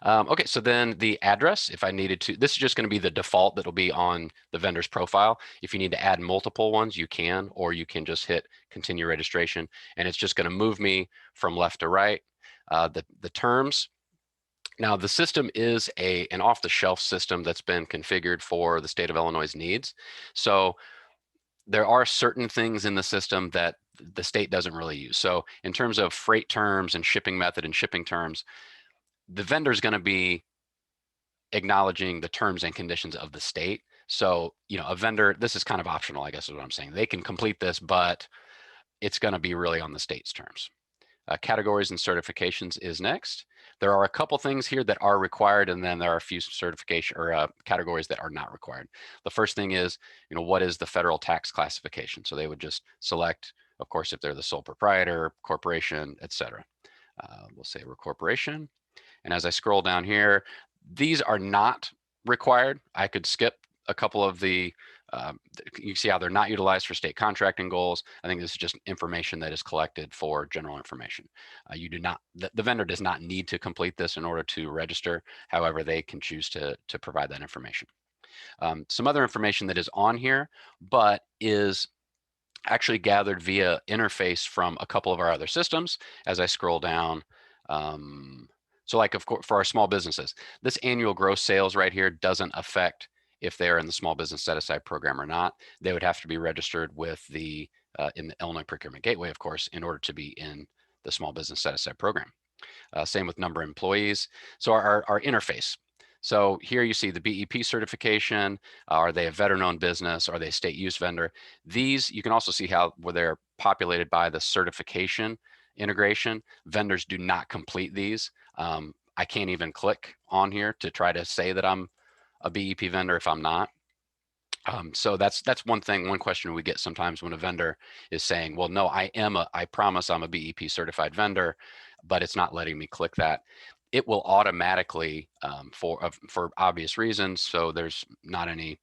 Okay, so then the address, if I needed to, this is just going to be the default that'll be on the vendor's profile. If you need to add multiple ones, you can, or you can just hit continue registration, and it's just going to move me from left to right. The terms. Now, the system is an off-the-shelf system that's been configured for the state of Illinois' needs. So there are certain things in the system that the state doesn't really use. So in terms of freight terms and shipping method and shipping terms, the vendor is going to be acknowledging the terms and conditions of the state. So, a vendor, this is kind of optional, I guess is what I'm saying. They can complete this, but it's going to be really on the state's terms. Categories and certifications is next. There are a couple things here that are required, and then there are a few certification or categories that are not required. The first thing is, what is the federal tax classification? So they would just select, of course, if they're the sole proprietor, corporation, etc. We'll say we're corporation. And as I scroll down here, these are not required. I could skip a couple of the you see how they're not utilized for state contracting goals. I think this is just information that is collected for general information. You do not, the vendor does not need to complete this in order to register. However, they can choose to provide that information. Some other information that is on here, but is actually gathered via interface from a couple of our other systems. As I scroll down, so like, of course, for our small businesses, this annual gross sales right here doesn't affect if they're in the small business set aside program or not. They would have to be registered with the in the Illinois Procurement Gateway, of course, in order to be in the small business set aside program. Same with number of employees. So our interface. So here you see the BEP certification. Are they a veteran-owned business? Are they a state use vendor? These, you can also see how where they're populated by the certification integration. Vendors do not complete these. I can't even click on here to try to say that I'm a BEP vendor if I'm not. So that's one thing, one question we get sometimes when a vendor is saying, well, no, I promise I'm a BEP certified vendor, but it's not letting me click that. It will automatically, for obvious reasons, so there's not any,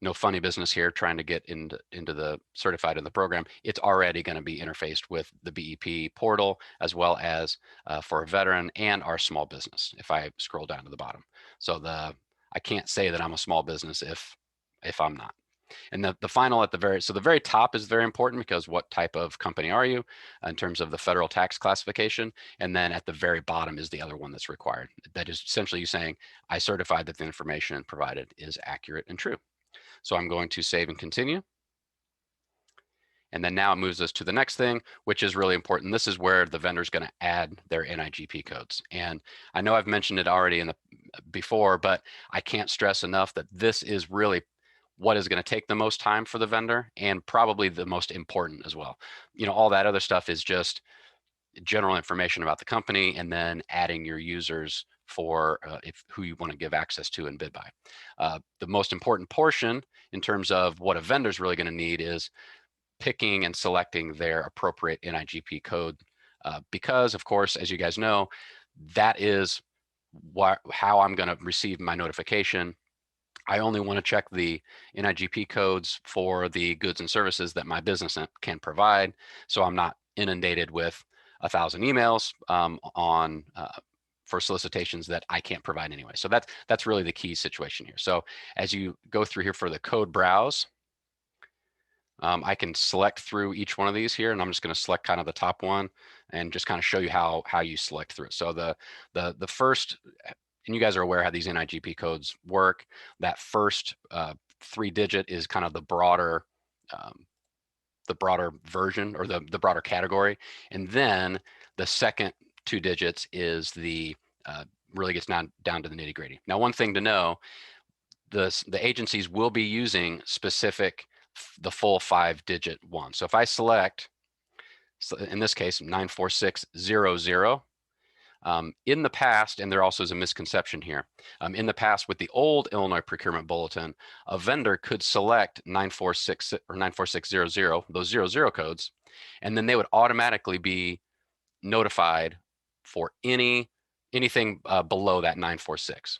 no funny business here trying to get into the certified in the program. It's already going to be interfaced with the BEP portal, as well as for a veteran and our small business, if I scroll down to the bottom. So I can't say that I'm a small business if I'm not. And the final at the very top is very important, because what type of company are you in terms of the federal tax classification? And then at the very bottom is the other one that's required. That is essentially you saying, I certify that the information provided is accurate and true. So I'm going to save and continue. And then now it moves us to the next thing, which is really important. This is where the vendor is going to add their NIGP codes. And I know I've mentioned it already before, but I can't stress enough that this is really what is going to take the most time for the vendor, and probably the most important as well. You know, all that other stuff is just general information about the company, and then adding your users for who you want to give access to in BidBuy. The most important portion in terms of what a vendor is really going to need is picking and selecting their appropriate NIGP code, because of course, as you guys know, that is how I'm going to receive my notification. I only want to check the NIGP codes for the goods and services that my business can provide, so I'm not inundated with 1,000 emails for solicitations that I can't provide anyway. So that's really the key situation here. So as you go through here for the code browse, I can select through each one of these here, and I'm just going to select kind of the top one and just kind of show you how you select through it. So the first, and you guys are aware how these NIGP codes work. That first 3-digit is kind of the broader version, or the broader category, and then the second 2 digits is the really gets down to the nitty gritty. Now, one thing to know, the agencies will be using the full 5-digit one. So if I select, so in this case, 94600, in the past, and there also is a misconception here, in the past with the old Illinois Procurement Bulletin, a vendor could select 946 or 94600, those 00 codes, and then they would automatically be notified for anything below that 946.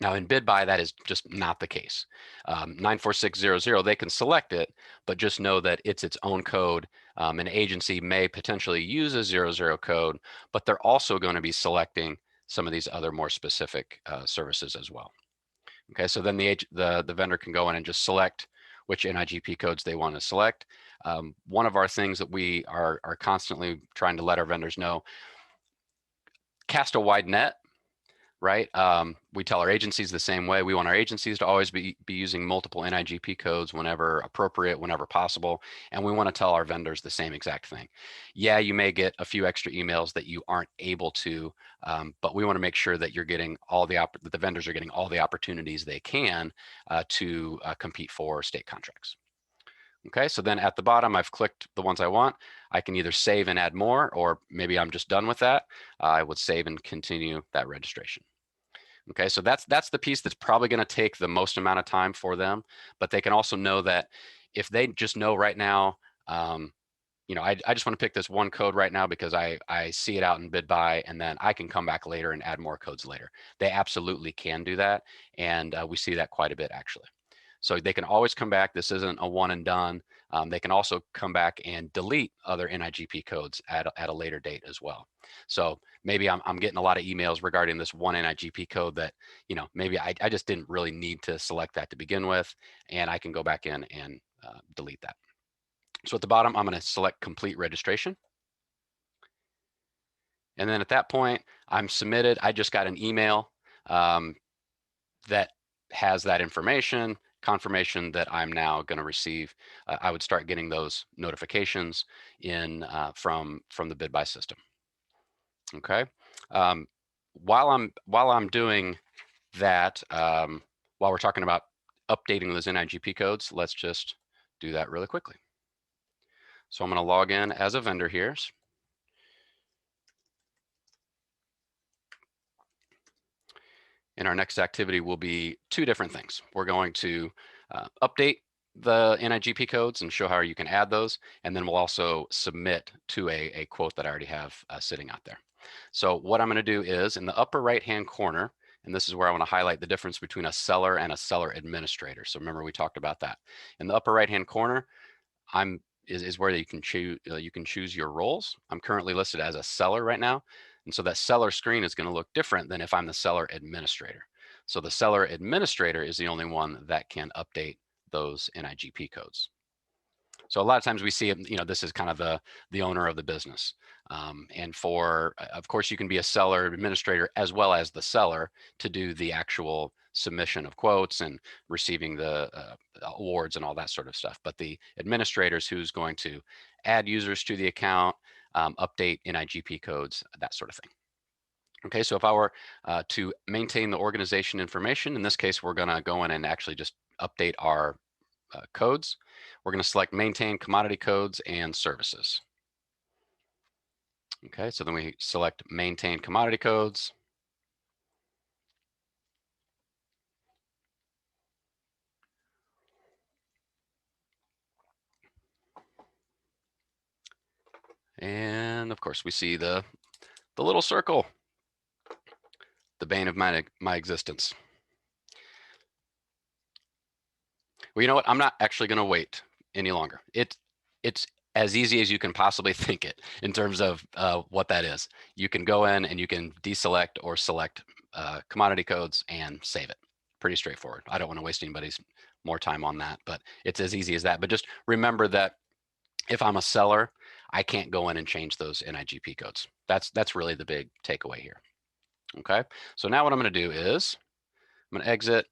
Now in BidBuy, that is just not the case. 94600, they can select it, but just know that it's its own code. An agency may potentially use a 00 code, but they're also going to be selecting some of these other more specific services as well. Okay, so then the vendor can go in and just select which NIGP codes they want to select. One of our things that we are constantly trying to let our vendors know, cast a wide net. Right? We tell our agencies the same way. We want our agencies to always be using multiple NIGP codes whenever appropriate, whenever possible. And we want to tell our vendors the same exact thing. Yeah, you may get a few extra emails that you aren't able to, but we want to make sure that you're getting that the vendors are getting all the opportunities they can to compete for state contracts. Okay, so then at the bottom, I've clicked the ones I want. I can either save and add more, or maybe I'm just done with that. I would save and continue that registration. Okay, so that's the piece that's probably going to take the most amount of time for them, but they can also know that if they just know right now, you know, I just want to pick this one code right now because I see it out in BidBuy, and then I can come back later and add more codes later. They absolutely can do that, and we see that quite a bit actually. So they can always come back. This isn't a one and done. They can also come back and delete other NIGP codes at a later date as well. So maybe I'm getting a lot of emails regarding this one NIGP code that, you know, maybe I just didn't really need to select that to begin with, and I can go back in and delete that. So at the bottom, I'm going to select complete registration. And then at that point, I'm submitted. I just got an email that has that information, confirmation that I'm now going to receive, I would start getting those notifications in from the bid buy system. Okay. While I'm doing that, while we're talking about updating those NIGP codes, let's just do that really quickly. So I'm going to log in as a vendor here. And our next activity will be two different things. We're going to update the NIGP codes and show how you can add those. And then we'll also submit to a quote that I already have sitting out there. So what I'm going to do is in the upper right-hand corner, and this is where I want to highlight the difference between a seller and a seller administrator. So remember, we talked about that. In the upper right-hand corner, is where you can choose your roles. I'm currently listed as a seller right now. And so that seller screen is going to look different than if I'm the seller administrator. So the seller administrator is the only one that can update those NIGP codes. So a lot of times we see it, this is kind of the owner of the business. And of course, you can be a seller administrator as well as the seller to do the actual submission of quotes and receiving the awards and all that sort of stuff. But the administrators who's going to add users to the account, update NIGP codes, that sort of thing. Okay, so if I were to maintain the organization information, in this case, we're going to go in and actually just update our codes. We're going to select maintain commodity codes and services. Okay, so then we select maintain commodity codes. And of course, we see the little circle, the bane of my existence. Well, you know what? I'm not actually going to wait any longer. It's as easy as you can possibly think it in terms of what that is. You can go in and you can deselect or select commodity codes and save it. Pretty straightforward. I don't want to waste anybody's more time on that, but it's as easy as that. But just remember that if I'm a seller, I can't go in and change those NIGP codes. That's really the big takeaway here. Okay, so now what I'm going to do is I'm going to exit.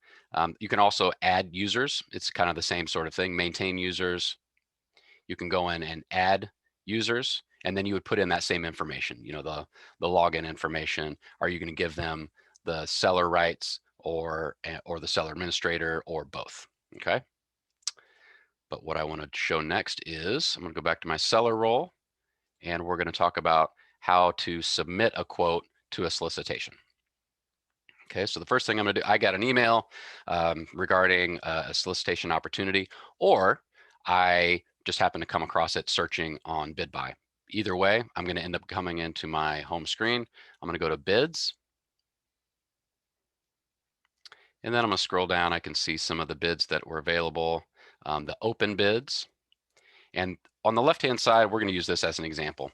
You can also add users. It's kind of the same sort of thing. Maintain users. You can go in and add users, and then you would put in that same information, the login information. Are you going to give them the seller rights or the seller administrator or both? Okay. But what I want to show next is I'm going to go back to my seller role, and we're going to talk about how to submit a quote to a solicitation. Okay, so the first thing I'm going to do, I got an email regarding a solicitation opportunity, or I just happened to come across it searching on BidBuy. Either way, I'm going to end up coming into my home screen. I'm going to go to bids. And then I'm going to scroll down. I can see some of the bids that were available, the open bids. And on the left-hand side, we're going to use this as an example.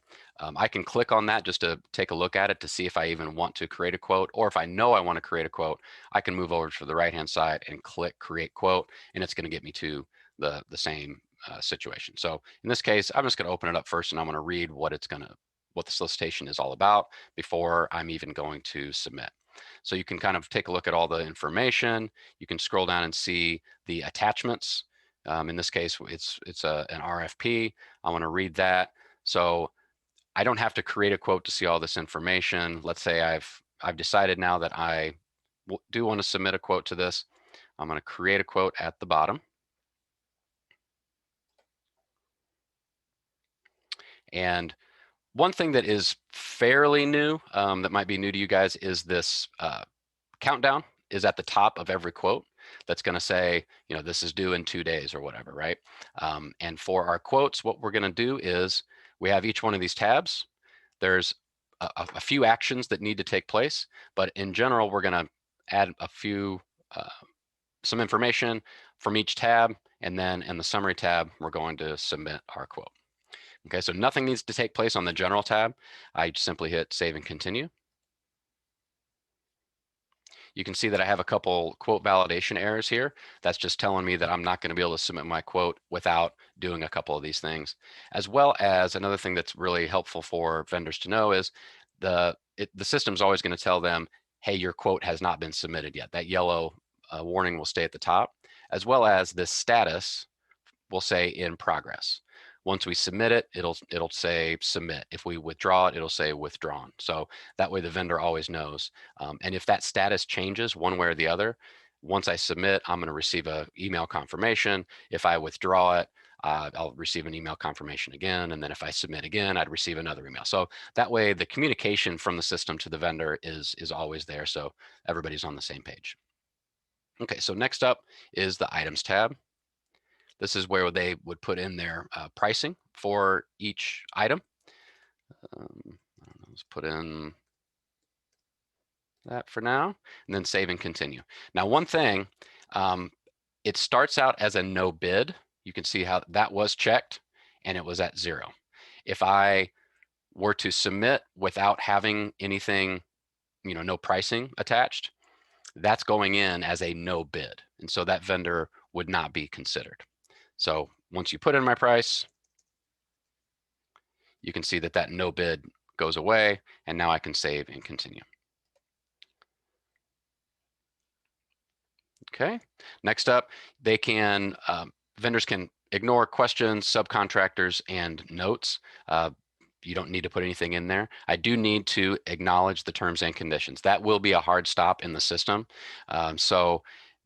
I can click on that just to take a look at it to see if I even want to create a quote, or if I know I want to create a quote, I can move over to the right-hand side and click create quote, and it's going to get me to the same situation. So in this case, I'm just going to open it up first, and I'm going to read what the solicitation is all about before I'm even going to submit. So you can kind of take a look at all the information. You can scroll down and see the attachments. In this case, it's an RFP. I want to read that. So I don't have to create a quote to see all this information. Let's say I've decided now that I do want to submit a quote to this. I'm going to create a quote at the bottom. And one thing that is fairly new, that might be new to you guys, is this countdown is at the top of every quote. That's going to say, this is due in 2 days or whatever, right? And for our quotes, what we're going to do is we have each one of these tabs. There's a few actions that need to take place, but in general, we're going to add some information from each tab, and then in the summary tab, we're going to submit our quote. Okay, so nothing needs to take place on the general tab. I simply hit save and continue. You can see that I have a couple quote validation errors here. That's just telling me that I'm not going to be able to submit my quote without doing a couple of these things. As well as another thing that's really helpful for vendors to know is the system's always going to tell them, hey, your quote has not been submitted yet. That yellow warning will stay at the top, as well as this status will say in progress. Once we submit it, it'll say submit. If we withdraw it, it'll say withdrawn. So that way the vendor always knows. And if that status changes one way or the other, once I submit, I'm going to receive an email confirmation. If I withdraw it, I'll receive an email confirmation again. And then if I submit again, I'd receive another email. So that way the communication from the system to the vendor is always there. So everybody's on the same page. Okay, so next up is the items tab. This is where they would put in their pricing for each item. Let's put in that for now, and then save and continue. Now, one thing, it starts out as a no bid. You can see how that was checked, and it was at 0. If I were to submit without having anything, no pricing attached, that's going in as a no bid. And so that vendor would not be considered. So once you put in my price, you can see that that no bid goes away, and now I can save and continue. Okay, next up, they can, vendors can ignore questions, subcontractors, and notes. You don't need to put anything in there. I do need to acknowledge the terms and conditions. That will be a hard stop in the system. So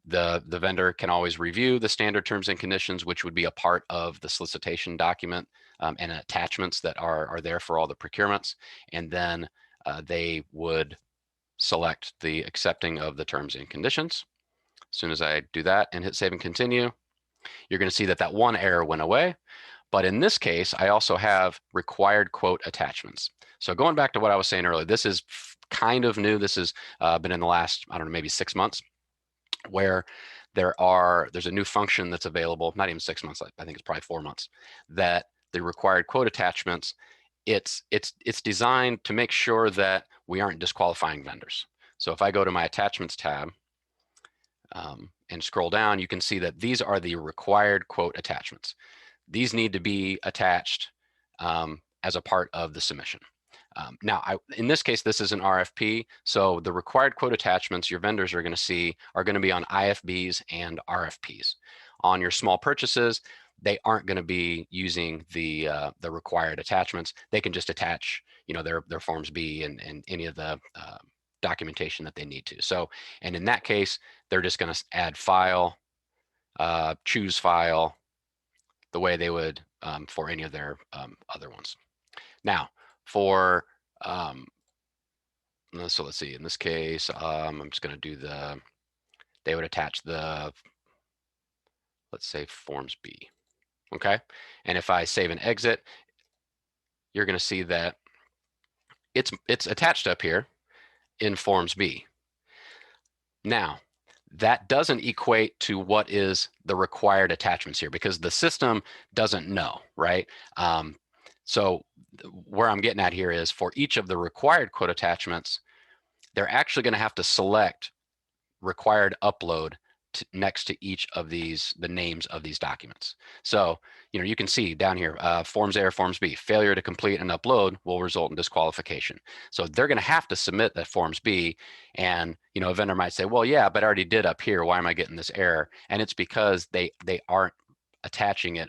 the vendor can always review the standard terms and conditions, which would be a part of the solicitation document and attachments that are there for all the procurements. And then they would select the accepting of the terms and conditions. As soon as I do that and hit save and continue, you're going to see that that one error went away. But in this case, I also have required quote attachments. So going back to what I was saying earlier, this is kind of new. This has been in the last, I don't know, maybe 6 months, where there's a new function that's available, not even 6 months, I think it's probably 4 months, that the required quote attachments, it's designed to make sure that we aren't disqualifying vendors. So if I go to my attachments tab and scroll down, you can see that these are the required quote attachments. These need to be attached as a part of the submission. Now, in this case, this is an RFP. So the required quote attachments your vendors are going to see are going to be on IFBs and RFPs. On your small purchases, they aren't going to be using the required attachments. They can just attach, their Forms B and any of the documentation that they need to. So, and in that case, they're just going to add file, choose file, the way they would for any of their other ones. Now, for, so let's see, in this case, I'm just going to do they would attach the, let's say Forms B, okay? And if I save and exit, you're going to see that it's attached up here in Forms B. Now, that doesn't equate to what is the required attachments here because the system doesn't know, right? So where I'm getting at here is for each of the required quote attachments, they're actually going to have to select required upload next to each of these, the names of these documents. So, you can see down here, Forms A or Forms B, failure to complete and upload will result in disqualification. So they're going to have to submit that Forms B, and a vendor might say, well, yeah, but I already did up here. Why am I getting this error? And it's because they aren't attaching it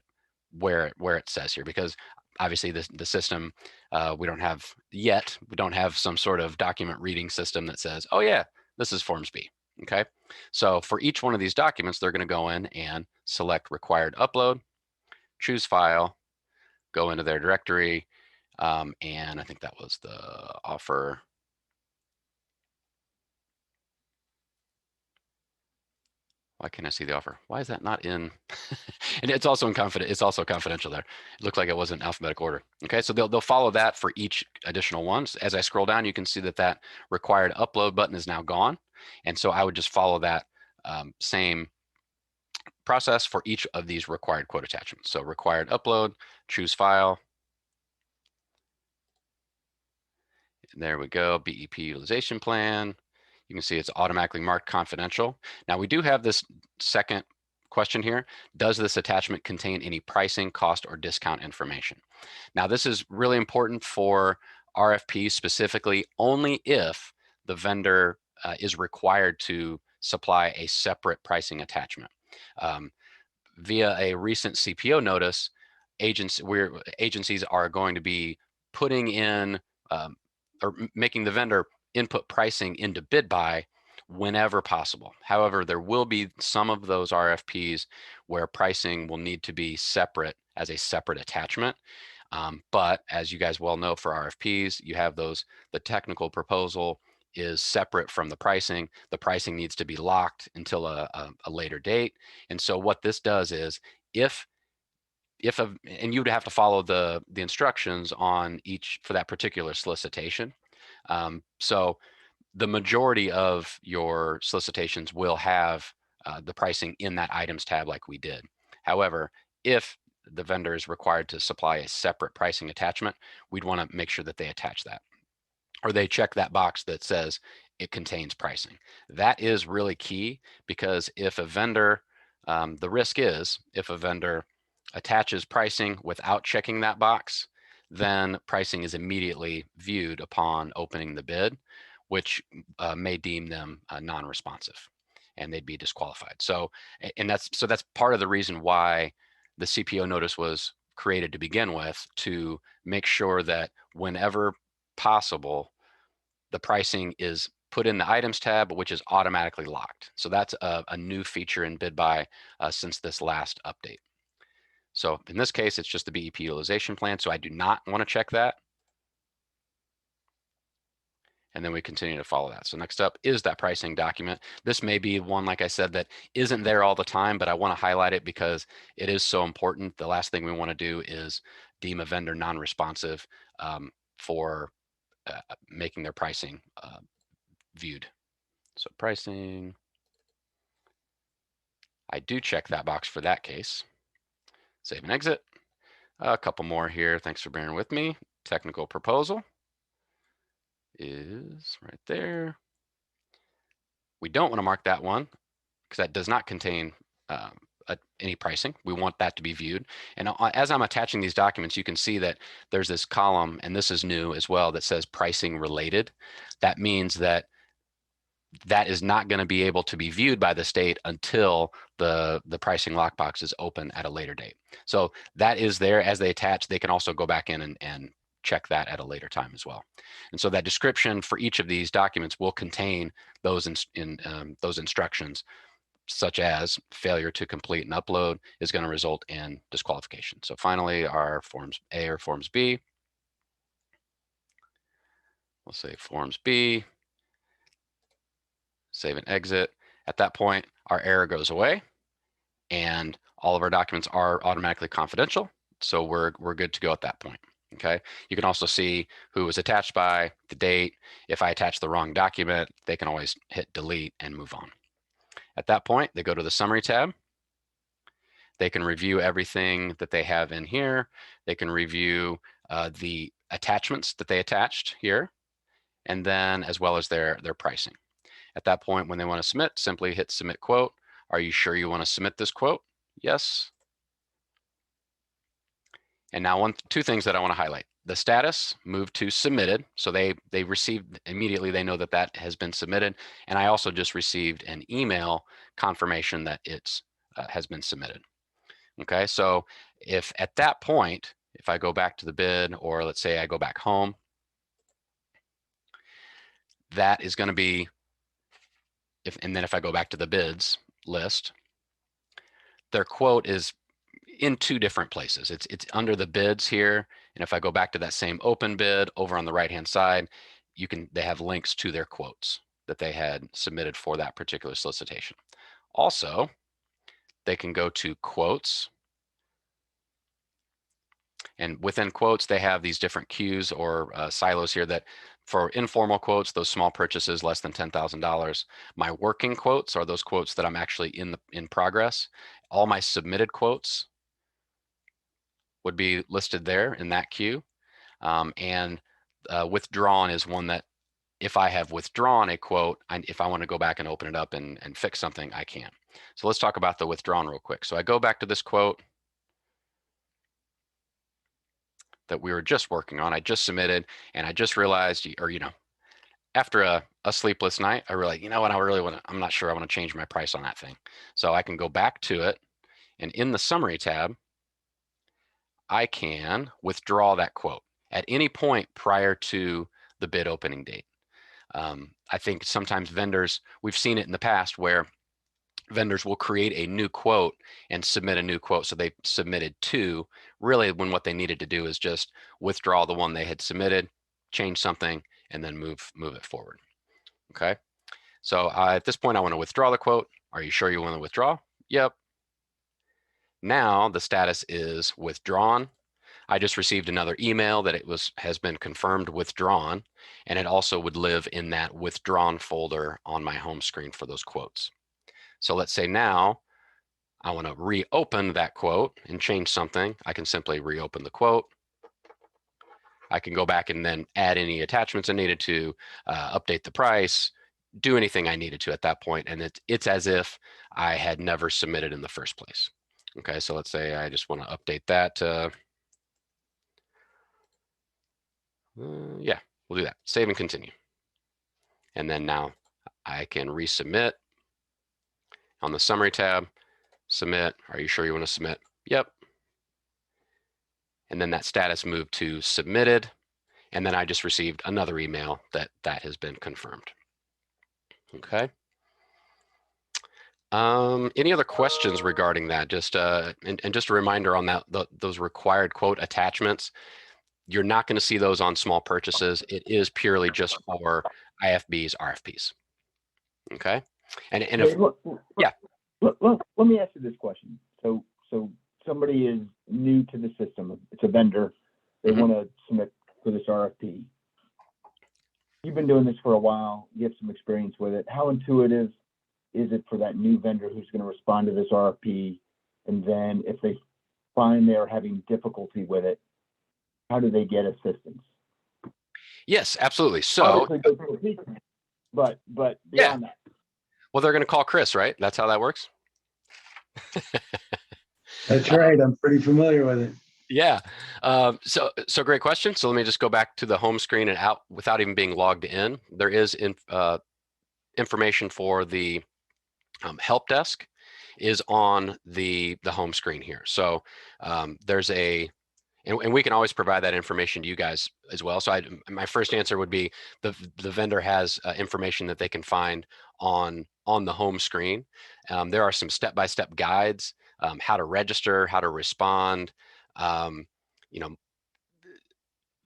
where it says here, because obviously the system, we don't have some sort of document reading system that says, oh yeah, this is Forms B. Okay, so for each one of these documents, they're going to go in and select required upload, choose file, go into their directory, and I think that was the offer. Why can't I see the offer? Why is that not in? And it's also confidential there. It looked like it was in alphabetical order. Okay, so they'll follow that for each additional ones. As I scroll down, you can see that required upload button is now gone. And so I would just follow that same process for each of these required quote attachments. So required upload, choose file. There we go, BEP utilization plan. You can see it's automatically marked confidential. Now we do have this second question here. Does this attachment contain any pricing, cost, or discount information? Now this is really important for RFPs specifically only if the vendor is required to supply a separate pricing attachment. Via a recent CPO notice, agencies are going to be putting in or making the vendor input pricing into bid buy whenever possible. However, there will be some of those RFPs where pricing will need to be separate as a separate attachment. But as you guys well know, for RFPs, you have those, the technical proposal is separate from the pricing. The pricing needs to be locked until a later date. And so what this does is and you'd have to follow the instructions on each for that particular solicitation. So the majority of your solicitations will have the pricing in that items tab like we did. However, if the vendor is required to supply a separate pricing attachment, we'd want to make sure that they attach that, or they check that box that says it contains pricing. That is really key, because if a vendor, the risk is if a vendor attaches pricing without checking that box, then pricing is immediately viewed upon opening the bid, which may deem them non-responsive, and they'd be disqualified. So, and that's part of the reason why the CPO notice was created to begin with, to make sure that whenever possible, the pricing is put in the items tab, which is automatically locked. So that's a new feature in bid buy since this last update. So in this case, it's just the BEP utilization plan. So I do not want to check that. And then we continue to follow that. So next up is that pricing document. This may be one, like I said, that isn't there all the time, but I want to highlight it because it is so important. The last thing we want to do is deem a vendor non-responsive for making their pricing viewed. So pricing, I do check that box for that case. Save and exit. A couple more here. Thanks for bearing with me. Technical proposal is right there. We don't want to mark that one because that does not contain any pricing. We want that to be viewed. And as I'm attaching these documents, you can see that there's this column, and this is new as well, that says pricing related. That means that that is not going to be able to be viewed by the state until the pricing lockbox is open at a later date. So that is there as they attach. They can also go back in and check that at a later time as well. And so that description for each of these documents will contain those those instructions, such as failure to complete and upload is going to result in disqualification. So finally, our Forms A or Forms B. We'll say Forms B. Save and exit. At that point, our error goes away and all of our documents are automatically confidential. So we're good to go at that point. Okay. You can also see who was attached by, the date. If I attach the wrong document, they can always hit delete and move on. At that point, they go to the summary tab. They can review everything that they have in here. They can review the attachments that they attached here, and then as well as their pricing. At that point, when they want to submit, simply hit submit quote. Are you sure you want to submit this quote? Yes. And now two things that I want to highlight. The status moved to submitted. So they received immediately, they know that that has been submitted. And I also just received an email confirmation that it's has been submitted. Okay, so if at that point, if I go back to the bid, or let's say I go back home, that is going to be, and then if I go back to the bids list, their quote is in two different places. It's under the bids here. And if I go back to that same open bid over on the right-hand side, they have links to their quotes that they had submitted for that particular solicitation. Also, they can go to quotes. And within quotes, they have these different queues or silos here that for informal quotes, those small purchases less than $10,000. My working quotes are those quotes that I'm actually in progress. All my submitted quotes would be listed there in that queue. And withdrawn is one that if I have withdrawn a quote, if I want to go back and open it up and fix something, I can. So let's talk about the withdrawn real quick. So I go back to this quote that we were just working on. I just submitted, and I just realized, or after a sleepless night, I really, you know what, I'm not sure I want to change my price on that thing. So I can go back to it, and in the summary tab, I can withdraw that quote at any point prior to the bid opening date. I think sometimes vendors, we've seen it in the past where vendors will create a new quote and submit a new quote. So they submitted two, really when what they needed to do is just withdraw the one they had submitted, change something, and then move it forward. Okay. So at this point, I want to withdraw the quote. Are you sure you want to withdraw? Yep. Now the status is withdrawn. I just received another email that has been confirmed withdrawn, and it also would live in that withdrawn folder on my home screen for those quotes. So let's say now I want to reopen that quote and change something. I can simply reopen the quote. I can go back and then add any attachments I needed to, update the price, do anything I needed to at that point, and it's as if I had never submitted in the first place. Okay, so let's say I just want to update that. Yeah, we'll do that. Save and continue. And then now I can resubmit on the summary tab. Submit. Are you sure you want to submit? Yep. And then that status moved to submitted. And then I just received another email that has been confirmed. Okay. Any other questions regarding that? Just and just a reminder on that, those required quote attachments, you're not going to see those on small purchases. It is purely just for IFBs, RFPs. Okay. And if, Hey, look, yeah. Let me ask you this question. So somebody is new to the system. It's a vendor. They want to submit for this RFP. You've been doing this for a while. You have some experience with it. How intuitive is it for that new vendor who's going to respond to this RFP? And then if they find they're having difficulty with it, how do they get assistance? Yes, absolutely. So, but beyond yeah. that. Well, they're going to call Chris, right? That's how that works. That's right. I'm pretty familiar with it. Yeah. So great question. So let me just go back to the home screen and out without even being logged in. There is information for the help desk is on the home screen here. So there's and we can always provide that information to you guys as well. So my first answer would be the vendor has information that they can find on the home screen. There are some step-by-step guides, how to register, how to respond. You know,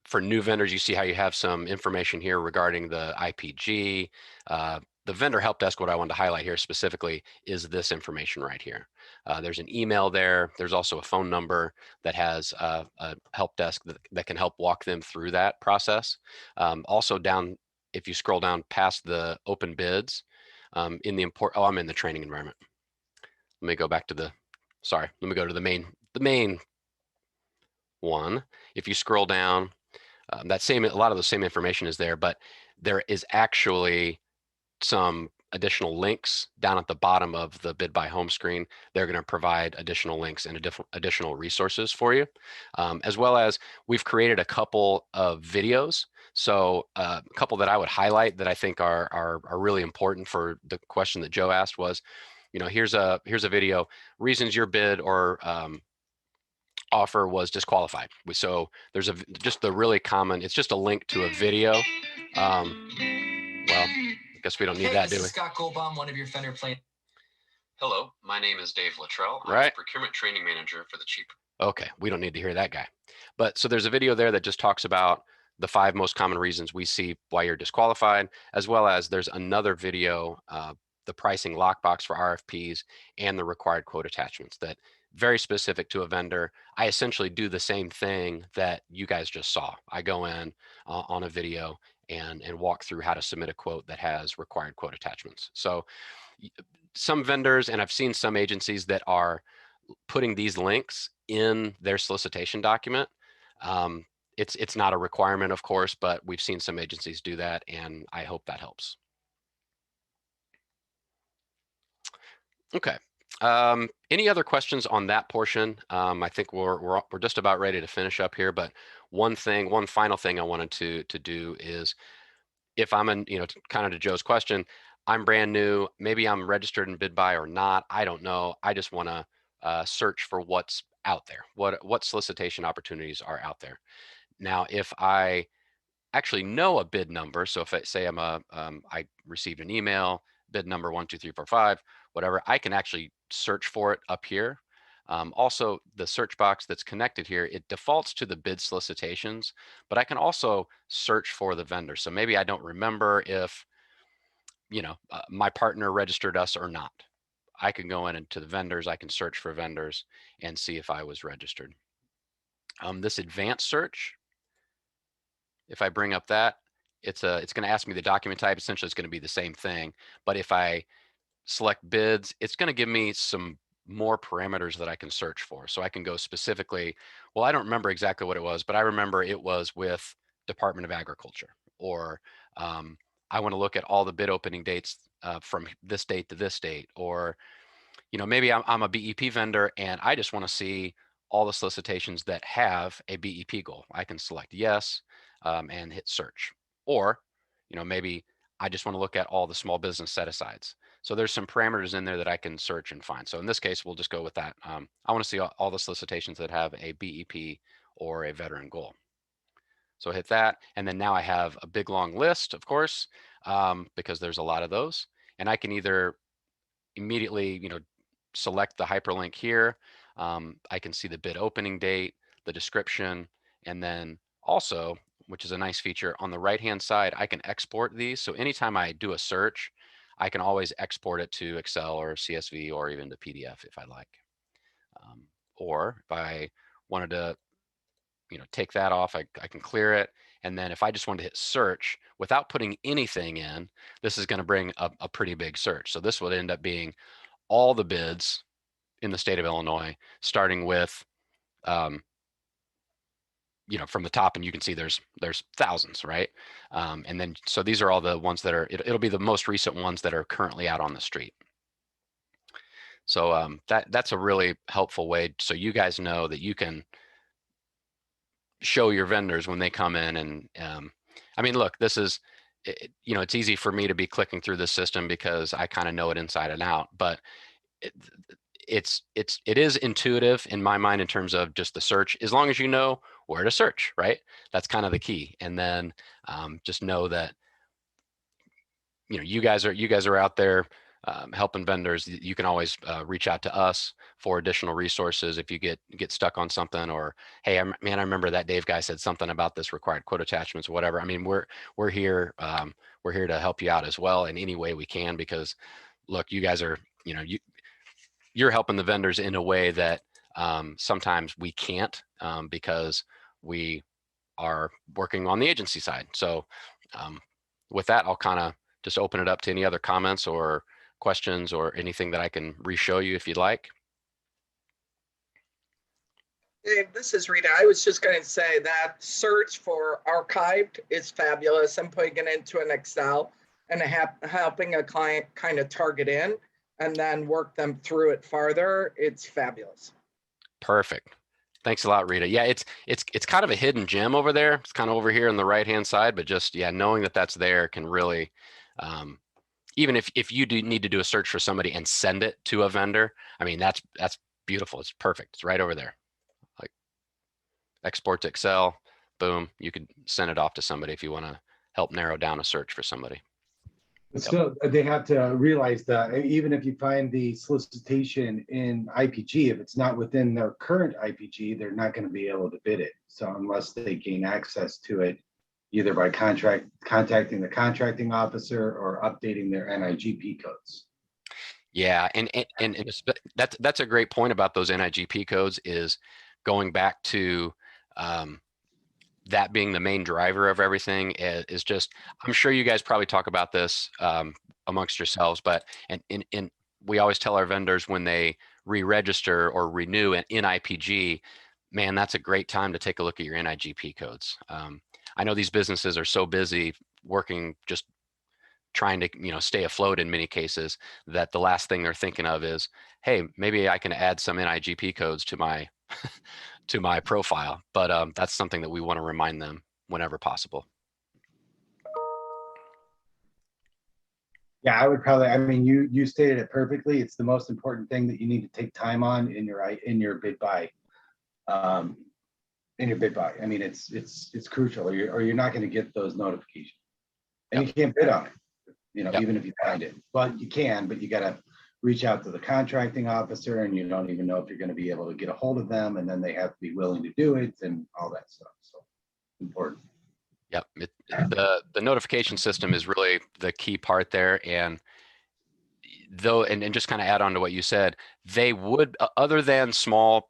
for new vendors, you see how you have some information here regarding the IPG. The vendor help desk, what I wanted to highlight here specifically is this information right here. There's an email there. There's also a phone number that has a help desk that can help walk them through that process. Also down, if you scroll down past the open bids, I'm in the training environment. Let me go back to let me go to the main one. If you scroll down, a lot of the same information is there, but there is actually some additional links down at the bottom of the bid by home screen. They're going to provide additional links and additional resources for you, as well as we've created a couple of videos. So a couple that I would highlight that I think are really important for the question that Joe asked was, you know, here's a video, reasons your bid or offer was disqualified. So there's just the really common, it's just a link to a video. Well, I guess we don't need that, do we? This is Scott Goldbaum, one of your Fender plane. Hello, my name is Dave Luttrell. I'm the procurement training manager for the Chief. Okay, we don't need to hear that guy. But so there's a video there that just talks about the 5 most common reasons we see why you're disqualified, as well as there's another video, the pricing lockbox for RFPs and the required quote attachments that very specific to a vendor. I essentially do the same thing that you guys just saw. I go in on a video and walk through how to submit a quote that has required quote attachments. So some vendors, and I've seen some agencies that are putting these links in their solicitation document. It's not a requirement, of course, but we've seen some agencies do that, and I hope that helps. Okay. Any other questions on that portion? I think we're just about ready to finish up here, but one final thing I wanted to do is if I'm in, kind of to Joe's question, I'm brand new, maybe I'm registered in BidBuy or not, I don't know. I just want to search for what's out there, what solicitation opportunities are out there. Now, if I actually know a bid number, so if I say I received an email, bid number 12345, whatever, I can actually search for it up here. Also, the search box that's connected here, it defaults to the bid solicitations, but I can also search for the vendor. So maybe I don't remember if, my partner registered us or not. I can go into the vendors, I can search for vendors and see if I was registered. This advanced search, if I bring up that, it's going to ask me the document type. Essentially, it's going to be the same thing. But if I select bids, it's going to give me some more parameters that I can search for. So I can go specifically, well, I don't remember exactly what it was, but I remember it was with Department of Agriculture, or I want to look at all the bid opening dates from this date to this date, or maybe I'm a BEP vendor and I just want to see all the solicitations that have a BEP goal. I can select yes and hit search. Or, maybe I just want to look at all the small business set-asides. So there's some parameters in there that I can search and find. So in this case, we'll just go with that. I want to see all the solicitations that have a BEP or a veteran goal. So hit that. And then now I have a big long list, of course, because there's a lot of those. And I can either immediately, select the hyperlink here. I can see the bid opening date, the description, and then also, which is a nice feature, on the right-hand side, I can export these. So anytime I do a search, I can always export it to Excel or CSV or even to PDF if I like. Or if I wanted to, take that off, I can clear it. And then if I just wanted to hit search without putting anything in, this is going to bring a pretty big search. So this would end up being all the bids in the state of Illinois, starting with, from the top, and you can see there's thousands, right? And then, so these are all the ones that are, it'll be the most recent ones that are currently out on the street. So that's a really helpful way. So you guys know that you can show your vendors when they come in. And I mean, look, this is, it's easy for me to be clicking through this system because I kind of know it inside and out, but it is intuitive in my mind in terms of just the search, as long as you know where to search, right? That's kind of the key. And then just know that, you guys are out there helping vendors. You can always reach out to us for additional resources if you get stuck on something, or, hey, man, I remember that Dave guy said something about this required quote attachments or whatever. I mean, we're here to help you out as well in any way we can, because look, you guys are, you're helping the vendors in a way that sometimes we can't because we are working on the agency side. So with that, I'll kind of just open it up to any other comments or questions or anything that I can re-show you if you'd like. Dave, this is Rita. I was just going to say that search for archived is fabulous. I'm putting it into an Excel and helping a client kind of target in and then work them through it farther. It's fabulous. Perfect. Thanks a lot, Rita. Yeah, it's kind of a hidden gem over there. It's kind of over here on the right-hand side, but just, yeah, knowing that that's there can really, even if you do need to do a search for somebody and send it to a vendor, I mean, that's beautiful. It's perfect. It's right over there. Like export to Excel, boom, you could send it off to somebody if you want to help narrow down a search for somebody. But still, they have to realize that even if you find the solicitation in IPG, if it's not within their current IPG, they're not going to be able to bid it. So unless they gain access to it, either by contacting the contracting officer or updating their NIGP codes. Yeah, and that's a great point about those NIGP codes, is going back to that being the main driver of everything. Is just, I'm sure you guys probably talk about this amongst yourselves, but and we always tell our vendors when they re-register or renew in IPG, man, that's a great time to take a look at your NIGP codes. I know these businesses are so busy working, just trying to stay afloat in many cases, that the last thing they're thinking of is, hey, maybe I can add some NIGP codes to my to my profile. But that's something that we want to remind them whenever possible. Yeah, I would probably, I mean, you stated it perfectly. It's the most important thing that you need to take time on in your bid buy. In your bid buy. I mean, it's crucial, or you're not going to get those notifications. And you can't bid on it, Yep. even if you find it. But you can, but you got to reach out to the contracting officer, and you don't even know if you're going to be able to get a hold of them, and then they have to be willing to do it and all that stuff. So important. Yep. The notification system is really the key part there. And though, and just kind of add on to what you said, they would, other than small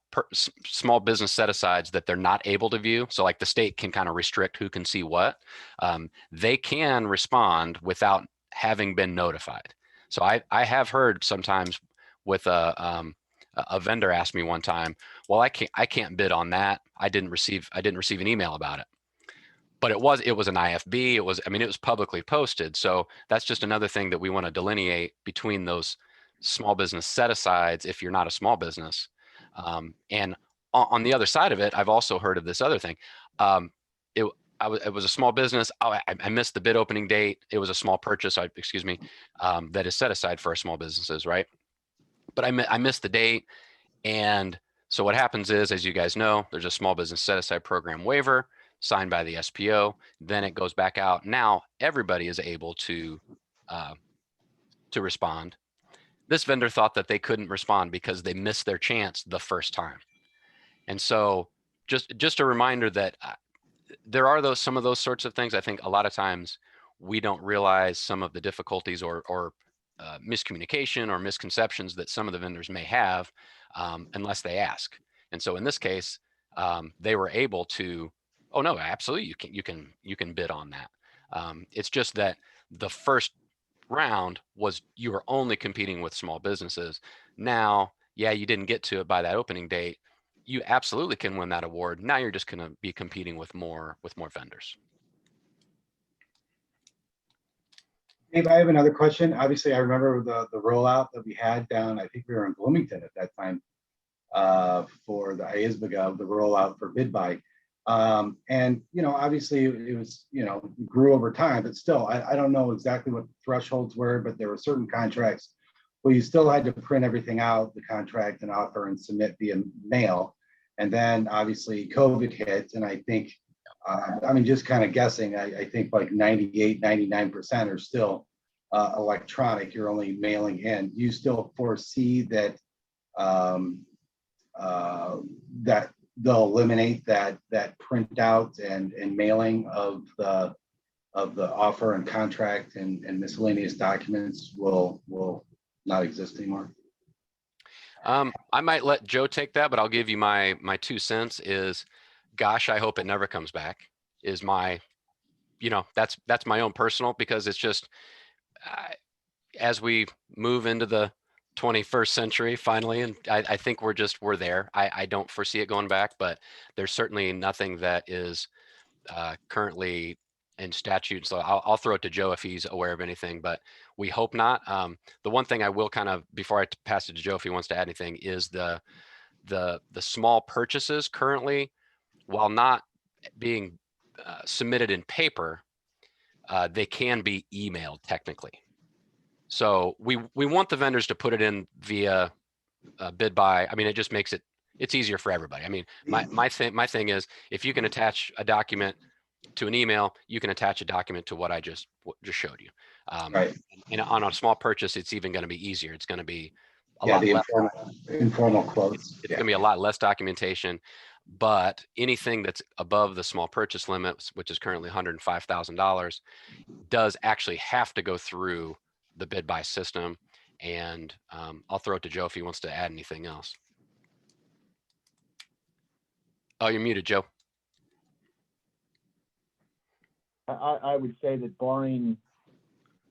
business set-asides that they're not able to view. So like the state can kind of restrict who can see what, they can respond without having been notified. So I have heard sometimes with a vendor asked me one time, well, I can't bid on that. I didn't receive an email about it. But it was an IFB. It was publicly posted. So that's just another thing that we want to delineate between those small business set-asides if you're not a small business. And on the other side of it, I've also heard of this other thing. It was a small business. Oh, I missed the bid opening date. It was a small purchase, that is set aside for our small businesses, right? But I missed the date. And so what happens is, as you guys know, there's a small business set-aside program waiver signed by the SPO. Then it goes back out. Now everybody is able to respond. This vendor thought that they couldn't respond because they missed their chance the first time. And so just a reminder that there are some of those sorts of things. I think a lot of times we don't realize some of the difficulties or miscommunication or misconceptions that some of the vendors may have unless they ask. And so in this case, they were able to, oh no, absolutely, you can bid on that. It's just that the first round was you were only competing with small businesses. Now, yeah, you didn't get to it by that opening date. You absolutely can win that award. Now you're just going to be competing with more vendors. Dave, I have another question. Obviously, I remember the rollout that we had down, I think we were in Bloomington at that time, for the IESBGA, the rollout for bid buy. And, obviously it was, grew over time, but still, I don't know exactly what the thresholds were, but there were certain contracts where you still had to print everything out, the contract and offer, and submit via mail. And then obviously COVID hit, and I think, just kind of guessing, I think like 98, 99% are still electronic. You're only mailing in. Do you still foresee that that they'll eliminate that printout and mailing of the offer and contract and miscellaneous documents will not exist anymore? I might let Joe take that, but I'll give you my 2 cents is, gosh, I hope it never comes back, is my, that's my own personal, because it's just, as we move into the 21st century finally, and I think we're there. I don't foresee it going back, but there's certainly nothing that is currently in statute. So I'll throw it to Joe if he's aware of anything, but we hope not. The one thing I will kind of, before I pass it to Joe, if he wants to add anything, is the small purchases currently, while not being submitted in paper, they can be emailed technically. So we want the vendors to put it in via bid buy. It just makes it's easier for everybody. My thing is, if you can attach a document to an email, you can attach a document to what I just showed you. Right. And on a small purchase, it's even going to be easier. It's going to be a Yeah, lot the less, informal quotes. it's going to be a lot less documentation. But anything that's above the small purchase limit, which is currently $105,000, does actually have to go through the bid buy system. And I'll throw it to Joe if he wants to add anything else. Oh, you're muted, Joe. I would say that barring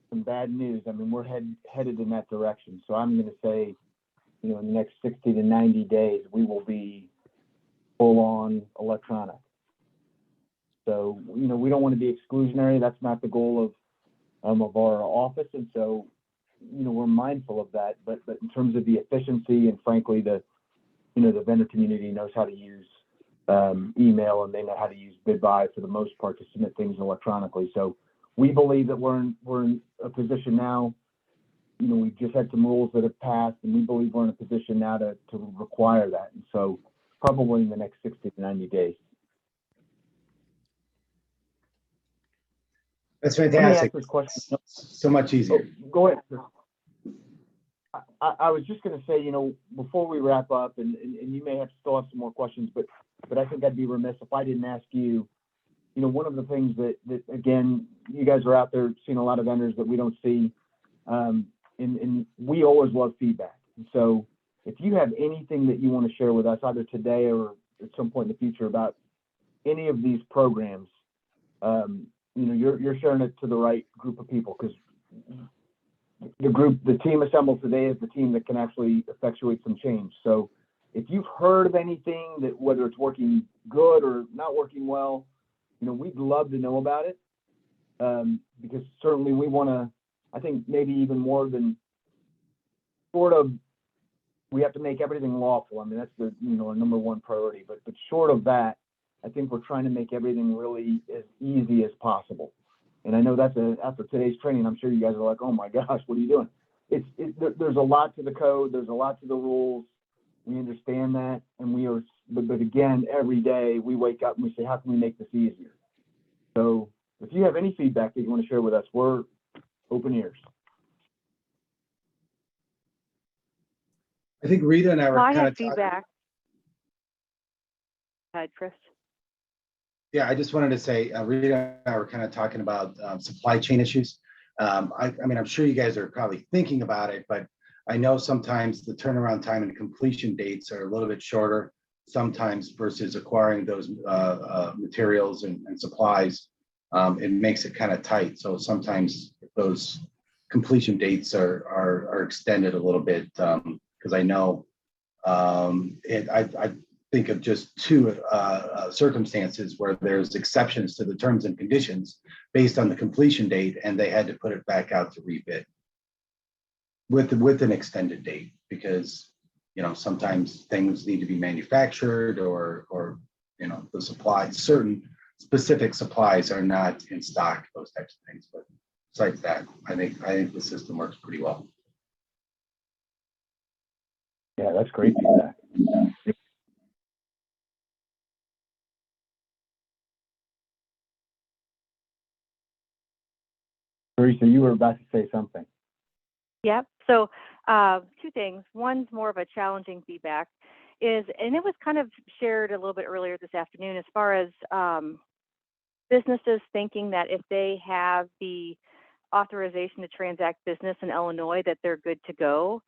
some bad news, we're headed in that direction. So I'm going to say, in the next 60 to 90 days, we will be full on electronic. So, we don't want to be exclusionary. That's not the goal of our office. And so, we're mindful of that, but in terms of the efficiency, and frankly, the vendor community knows how to use email, and they know how to use bid buy for the most part to submit things electronically. So we believe that we're in a position now we've just had some rules that have passed, and we believe we're in a position now to require that. And so probably in the next 60 to 90 days. That's Let me fantastic. ask this question. So much easier. Oh, go ahead. I was just going to say, before we wrap up, and you may still have some more questions, but I think I'd be remiss if I didn't ask you, one of the things that again, you guys are out there seeing a lot of vendors that we don't see, and we always love feedback. And so if you have anything that you want to share with us, either today or at some point in the future about any of these programs, you're sharing it to the right group of people, because the team assembled today is the team that can actually effectuate some change. So if you've heard of anything that, whether it's working good or not working well, we'd love to know about it, because certainly we want to, I think maybe even more than we have to make everything lawful. I mean, that's the, our number one priority, but short of that, I think we're trying to make everything really as easy as possible. And I know after today's training, I'm sure you guys are like, oh my gosh, what are you doing? There's a lot to the code. There's a lot to the rules. We understand that. And but again, every day we wake up and we say, how can we make this easier? So if you have any feedback that you want to share with us, we're open ears. I think Rita and I were Well, I kind have of talking. feedback. Go ahead, Chris. Yeah, I just wanted to say, Rita and I were kind of talking about supply chain issues. I mean, I'm sure you guys are probably thinking about it, but I know sometimes the turnaround time and completion dates are a little bit shorter sometimes versus acquiring those materials and supplies. It makes it kind of tight. So sometimes those completion dates are extended a little bit, because I know I think of just two circumstances where there's exceptions to the terms and conditions based on the completion date, and they had to put it back out to rebid with an extended date, because sometimes things need to be manufactured or the supplies, certain specific supplies are not in stock, those types of things. But besides that, I think the system works pretty well. Yeah, that's great feedback. Teresa, you were about to say something. Yep. So two things. One's more of a challenging feedback and it was kind of shared a little bit earlier this afternoon, as far as businesses thinking that if they have the authorization to transact business in Illinois, that they're good to go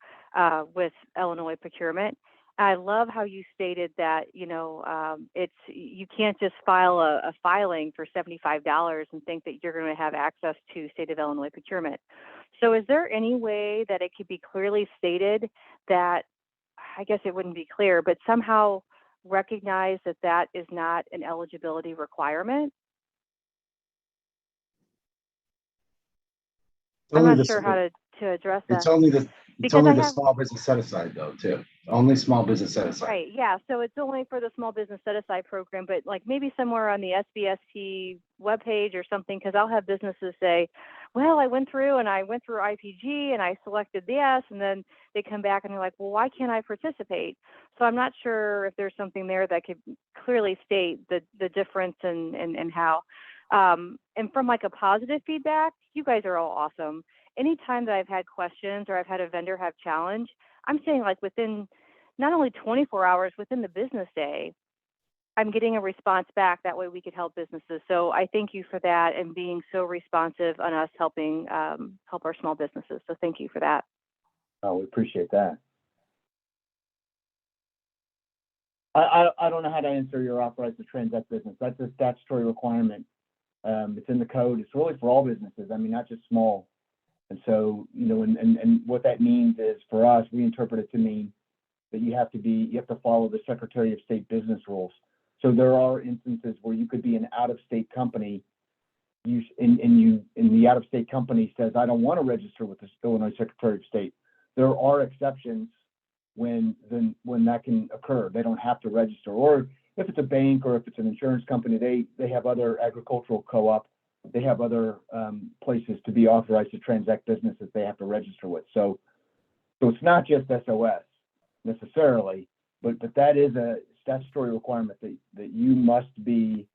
with Illinois procurement. I love how you stated that, you can't just file a filing for $75 and think that you're going to have access to state of Illinois procurement. So is there any way that it could be clearly stated that, I guess it wouldn't be clear, but somehow recognize that is not an eligibility requirement? I'm not sure how to address that. It's only the small business set aside though, too. Only small business set aside. Right. Yeah. So it's only for the small business set aside program, but like maybe somewhere on the SBST webpage or something, because I'll have businesses say, well, I went through IPG and I selected this, and then they come back and they're like, well, why can't I participate? So I'm not sure if there's something there that could clearly state the difference and how. And from like a positive feedback, you guys are all awesome. Anytime that I've had questions or I've had a vendor have challenge, I'm saying like within not only 24 hours, within the business day, I'm getting a response back. That way we could help businesses. So I thank you for that and being so responsive on us helping help our small businesses. So thank you for that. Oh, we appreciate that. I don't know how to answer your authorized to transact business. That's a statutory requirement. It's in the code. It's really for all businesses. I mean, not just small. And so, and what that means is for us, we interpret it to mean that you have to follow the Secretary of State business rules. So there are instances where you could be an out-of-state company, and the out-of-state company says, I don't want to register with the Illinois Secretary of State. There are exceptions when that can occur. They don't have to register. Or if it's a bank or if it's an insurance company, they have other agricultural co-op they have other places to be authorized to transact business that they have to register with. So it's not just SOS necessarily, but that is a statutory requirement that you must be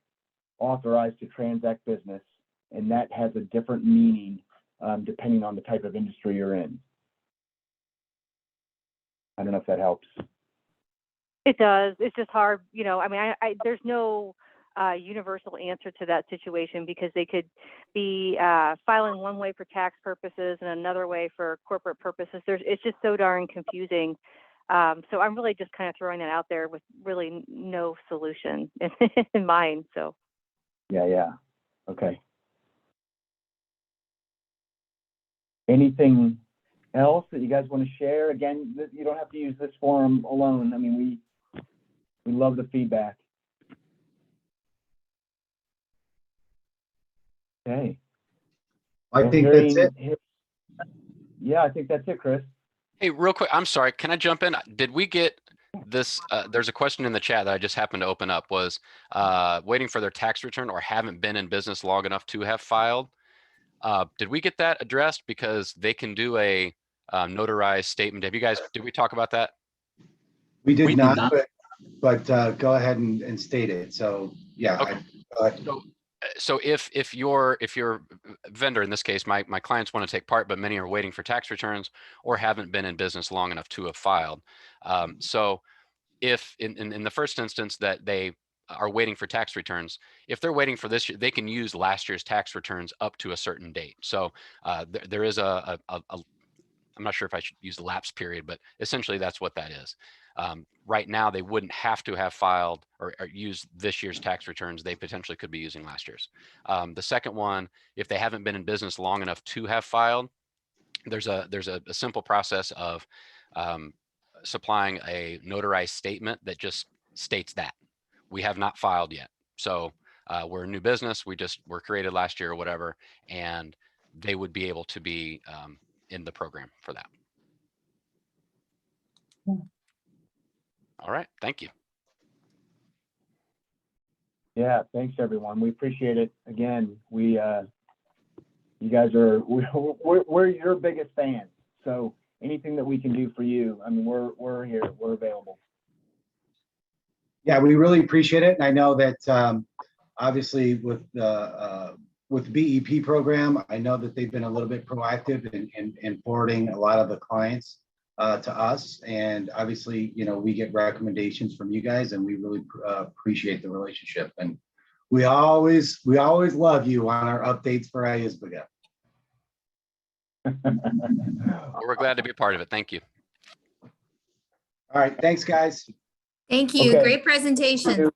authorized to transact business, and that has a different meaning depending on the type of industry you're in. I don't know if that helps. It does. It's just hard, you know, I mean, there's no universal answer to that situation, because they could be filing one way for tax purposes and another way for corporate purposes. It's just so darn confusing. So I'm really just kind of throwing that out there with really no solution in mind. So. Yeah. Okay. Anything else that you guys want to share? Again, you don't have to use this forum alone. I mean, we love the feedback. Okay. I think that's it. Yeah, I think that's it, Chris. Hey, real quick, I'm sorry, can I jump in? Did we get this? There's a question in the chat that I just happened to open up, was waiting for their tax return or haven't been in business long enough to have filed. Did we get that addressed? Because they can do a notarized statement. Did we talk about that? We did not, but go ahead and state it. So yeah. Okay. So if your vendor, in this case, my clients want to take part, but many are waiting for tax returns or haven't been in business long enough to have filed. So if in the first instance that they are waiting for tax returns, if they're waiting for this year, they can use last year's tax returns up to a certain date. So there is I'm not sure if I should use the lapse period, but essentially that's what that is. Right now, they wouldn't have to have filed or use this year's tax returns. They potentially could be using last year's. The second one, if they haven't been in business long enough to have filed, there's a simple process of supplying a notarized statement that just states that we have not filed yet. So we're a new business. We're created last year or whatever, and they would be able to be in the program for that. All right, thank you. Yeah, thanks everyone. We appreciate it. Again, you guys are, we're your biggest fans. So anything that we can do for you, I mean, we're here, we're available. Yeah, we really appreciate it. And I know that obviously with the BEP program, I know that they've been a little bit proactive in forwarding a lot of the clients to us. And obviously, you know, we get recommendations from you guys, and we really appreciate the relationship. And we always love you on our updates for IESBGA. We're glad to be a part of it. Thank you. All right, thanks guys. Thank you. Okay. Great presentation.